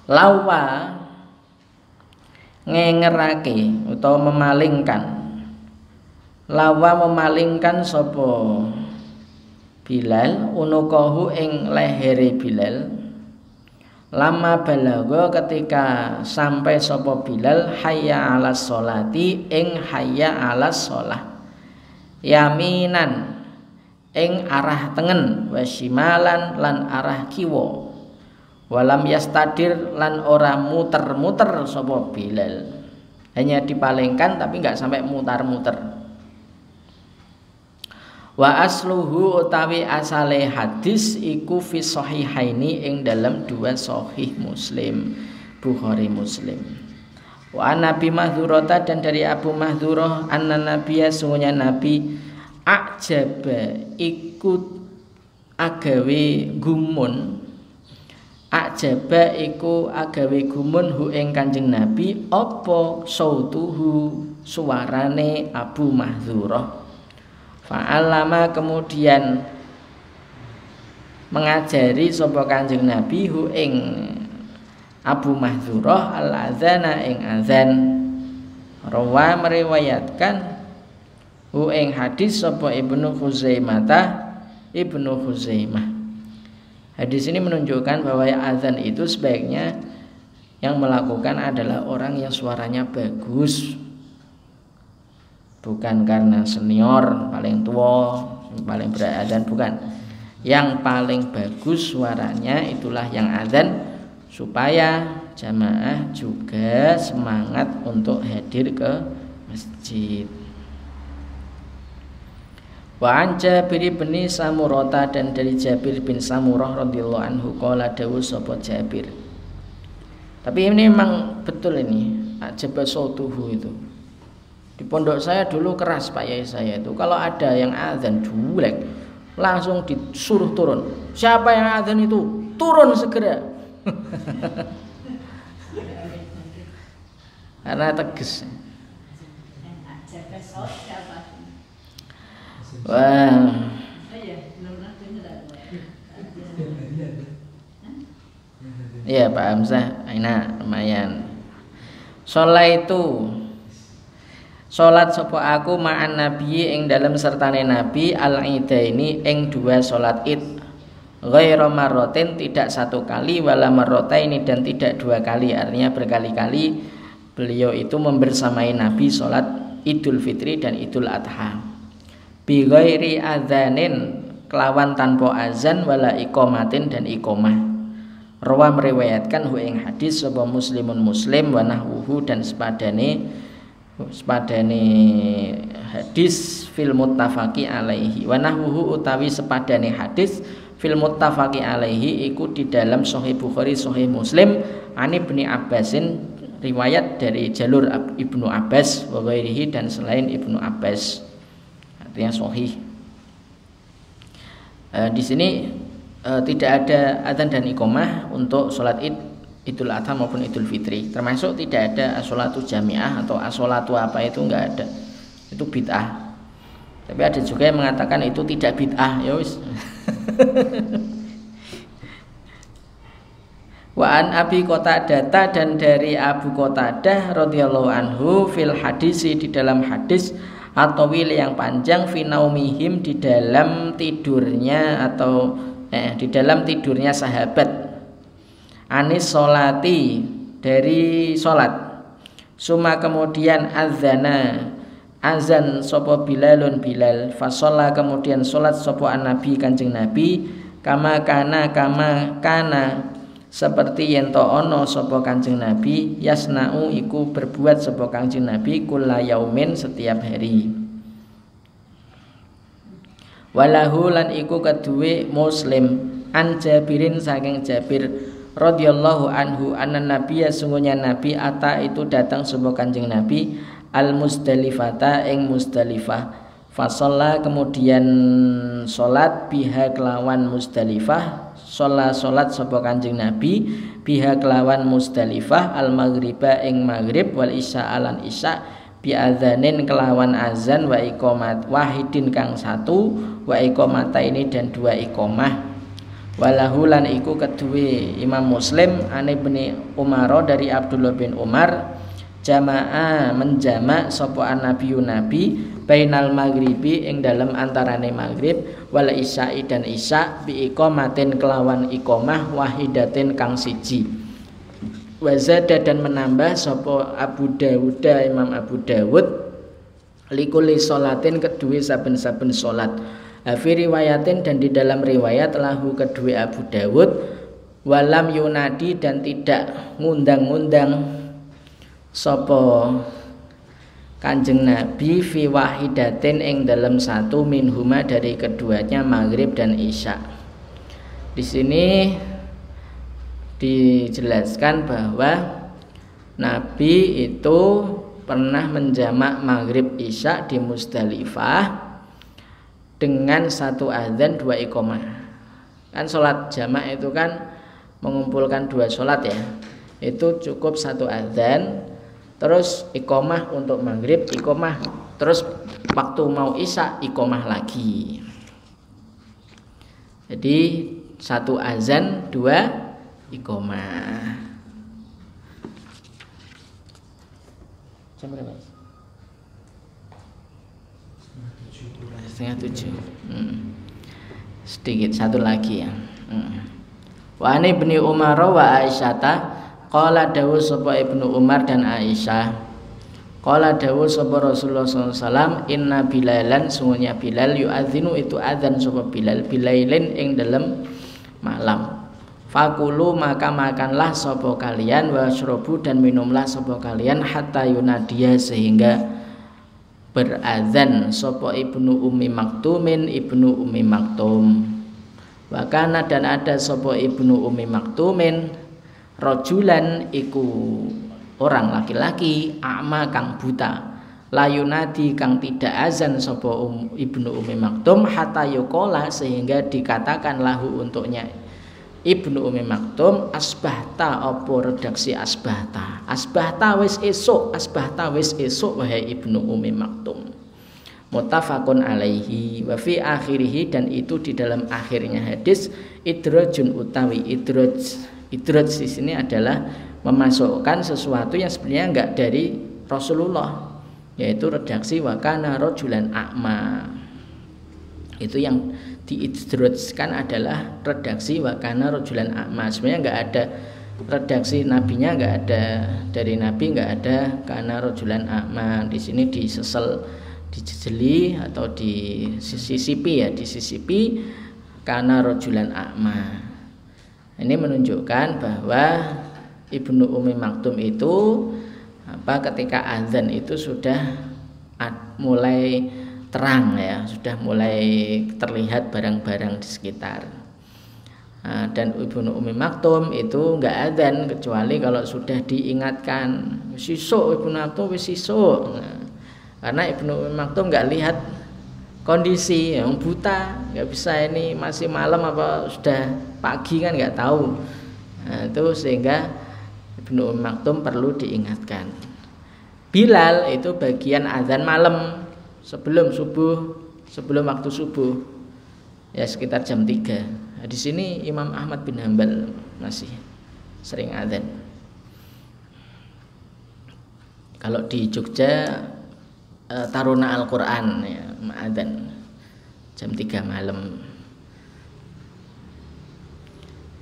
A: Lawa ngengerake utawa memalingkan. Lawa memalingkan sapa Bilal unukahu ing lehere Bilal. Lama balago ketika sampai sapa Bilal hayya 'alas sholati ing hayya 'alas sholah. Yaminan ing arah tengen wa shimalan lan arah kiwa. Walam yastadir lan ora muter-muter sapa Bilal. Hanya dipalingkan tapi enggak sampai mutar-muter. Wa asluhu utawi asale hadis iku fi sahihaini ing dalam dua sahih Muslim, Bukhari Muslim. Wa Nabi Mahdhurata dan dari Abu Mahdhurah anna nabiyya sungguhnya Nabi ajaba iku agawe gumun. Ajaba iku agawe gumun hu ing Kanjeng Nabi apa sautuhu suarane Abu Mahdhurah. Fa'alama kemudian mengajari sapa Kanjeng Nabi hu ing Abu Mahdhurah al-adzana ing azan. Rawa meriwayatkan hu ing hadis sapa Ibnu Khuzaimah. Hadis ini menunjukkan bahwa azan itu sebaiknya yang melakukan adalah orang yang suaranya bagus. Bukan karena senior, paling tua, paling berazan, bukan. Yang paling bagus suaranya itulah yang azan, supaya jamaah juga semangat untuk hadir ke masjid. Wa an Jabir bin Samurah dan dari Jabir bin Samurah radhiyallahu anhu qala dawu sapa Jabir. Tapi ini memang betul ini, ajaba sautuhu itu. Di pondok saya dulu keras Pak Yai saya itu, kalau ada yang azan julek langsung disuruh turun. Siapa yang azan itu? Turun segera. Karena tegas. Wah. Iya Pak Hamzah, enak lumayan. Salat sapa aku ma'an nabi ing dalam sertane nabi al-idaini ing dua salat id. Ghairu marratin tidak satu kali wala marrataini dan tidak dua kali, artinya berkali-kali beliau itu membersamai nabi salat Idul Fitri dan Idul Adha. Bi ghairi adzanin kelawan tanpa azan wala iqamatin dan iqamah. Rawa meriwayatkan hu ing hadis sapa Muslimun Muslim wa nahwuhu dan sepadane hadis fil muttafaqi alaihi wa nahwuhu utawi sepadane hadis fil muttafaqi alaihi iku di dalam Sahih Bukhari Sahih Muslim ani Ibnu Abbasin riwayat dari jalur Ibnu Abbas wa ghairihi dan selain Ibnu Abbas, artinya sahih. Di sini tidak ada adzan dan iqamah untuk salat Idul Adha maupun Idul Fitri, termasuk tidak ada as-sholatu jami'ah atau as-sholatu apa itu enggak ada, itu bid'ah. Tapi ada juga yang mengatakan itu tidak bid'ah, ya wis. Wa an Abi Qatadah dan dari Abu Qatadah radhiyallahu anhu fil hadisi di dalam hadis atau wil yang panjang fi naumihim di dalam tidurnya atau di dalam tidurnya sahabat. Anis solati dari solat. Suma kemudian azan sopo Bilalun Bilal. Fasola kemudian solat sopo an-nabi kanjeng nabi. Kama kana seperti yen to ono sopo kanjeng nabi. Yasna'u iku berbuat sopo kanjeng nabi kulla yaumin setiap hari. Walahu lan iku keduwe Muslim an Jabirin saking Jabir radhiyallahu anhu anna nabiyya sungguhnya nabi ata itu datang sebuah kanjeng nabi al Muzdalifata ing Muzdalifah fasalla kemudian salat biha kelawan Muzdalifah salat sapa Kanjeng Nabi biha kelawan Musdalifah al maghriba ing maghrib wal isya alan isya bi adzanin kelawan azan wa iqamat wahidin kang satu wa iqamata ini dan dua iqamah walahu lan iku kedue Imam Muslim an Ibnu Umar dari Abdullah bin Umar jamaah menjamak sapa nabi bainal maghribi ing dalem antarane maghrib wal isya'i dan isya bi iqamatin kelawan iqamah wahidatin kang siji wazada dan menambah sapa Abu Dawud Imam Abu Dawud likulli sholatin kedue saben-saben salat fi riwayatin dan di dalam riwayat lahu kedue Abu Dawud walam yunadi dan tidak ngundang-ngundang sapa Kanjeng Nabi fi wahidatin ing dalam satu minhuma dari keduanya maghrib dan isya. Di sini dijelaskan bahwa Nabi itu pernah menjamak maghrib isya di Musdalifah dengan satu azan dua iqamah. Kan sholat jamak itu kan mengumpulkan dua sholat ya. Itu cukup satu azan terus iqamah untuk maghrib, iqamah terus waktu mau isya iqamah lagi. Jadi satu azan dua iqamah. Jam berapa? 6:30. Sedikit satu lagi ya. Wa ani Ibnu Umar wa Aisyata qala dawu sapa Ibnu Umar dan Aisyah qala dawu sapa Rasulullah SAW inna Bilalan sungguhnya Bilal yu'adzinu itu adzan sapa Bilal bilailin ing dalem malam fakulu maka makanlah sapa kalian wasyrabu dan minumlah sapa kalian hatta yunadia sehingga berazan sapa Ibnu Ummi Maktumin Ibnu Ummi Maktum wakana dan ada sapa Ibnu Ummi Maktumin rojulan iku orang laki-laki a'ma kang buta layunadi kang tidak azan sapa Ibnu Ummi Maktum hatta yuqala sehingga dikatakan lahu untuknya Ibnu Ummi Maktum asbahta apa redaksi asbahta wis esuk wahai Ibnu Ummi Maktum muttafaqun alaihi wa fi akhirih dan itu di dalam akhirnya hadis idrajun utawi idraj di sini adalah memasukkan sesuatu yang sebenarnya enggak dari Rasulullah yaitu redaksi wakana rojulan a'ma. Itu yang diidrajkan adalah redaksi wakana rojulan a'ma. Sebenarnya enggak ada redaksi nabinya, enggak ada dari nabi, enggak ada kana rojulan a'ma. Di sini dijejeli atau disisipi kana rojulan a'ma. Ini menunjukkan bahwa Ibnu Ummi Maktum itu ketika azan itu sudah mulai terang ya, sudah mulai terlihat barang-barang di sekitar. Dan Ibnu Ummi Maktum itu enggak azan kecuali kalau sudah diingatkan sisuk Ibnu Maktum wis sisuk. Karena Ibnu Ummi Maktum enggak lihat kondisi yang buta, nggak bisa ini masih malam apa sudah pagi kan nggak tahu. Nah, itu sehingga Ibnu Maktum perlu diingatkan. Bilal itu bagian azan malam sebelum waktu subuh ya sekitar jam 3. Nah, di sini Imam Ahmad bin Hanbal masih sering azan. Kalau di Jogja Taruna Al-Quran ya, adzan jam 3 malam.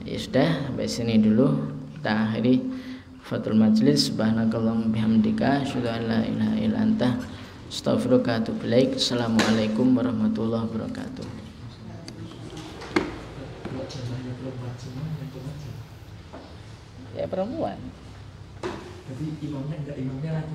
A: Ya sudah, sampai sini dulu kita akhiri Fathul Majlis. Subhanakallahumma bihamdika asyhadu an la ilaha illa anta astaghfiruka wa atubu ilaik. Assalamualaikum warahmatullahi wabarakatuh. Ya perempuan. Jadi imamnya enggak imamnya lagi.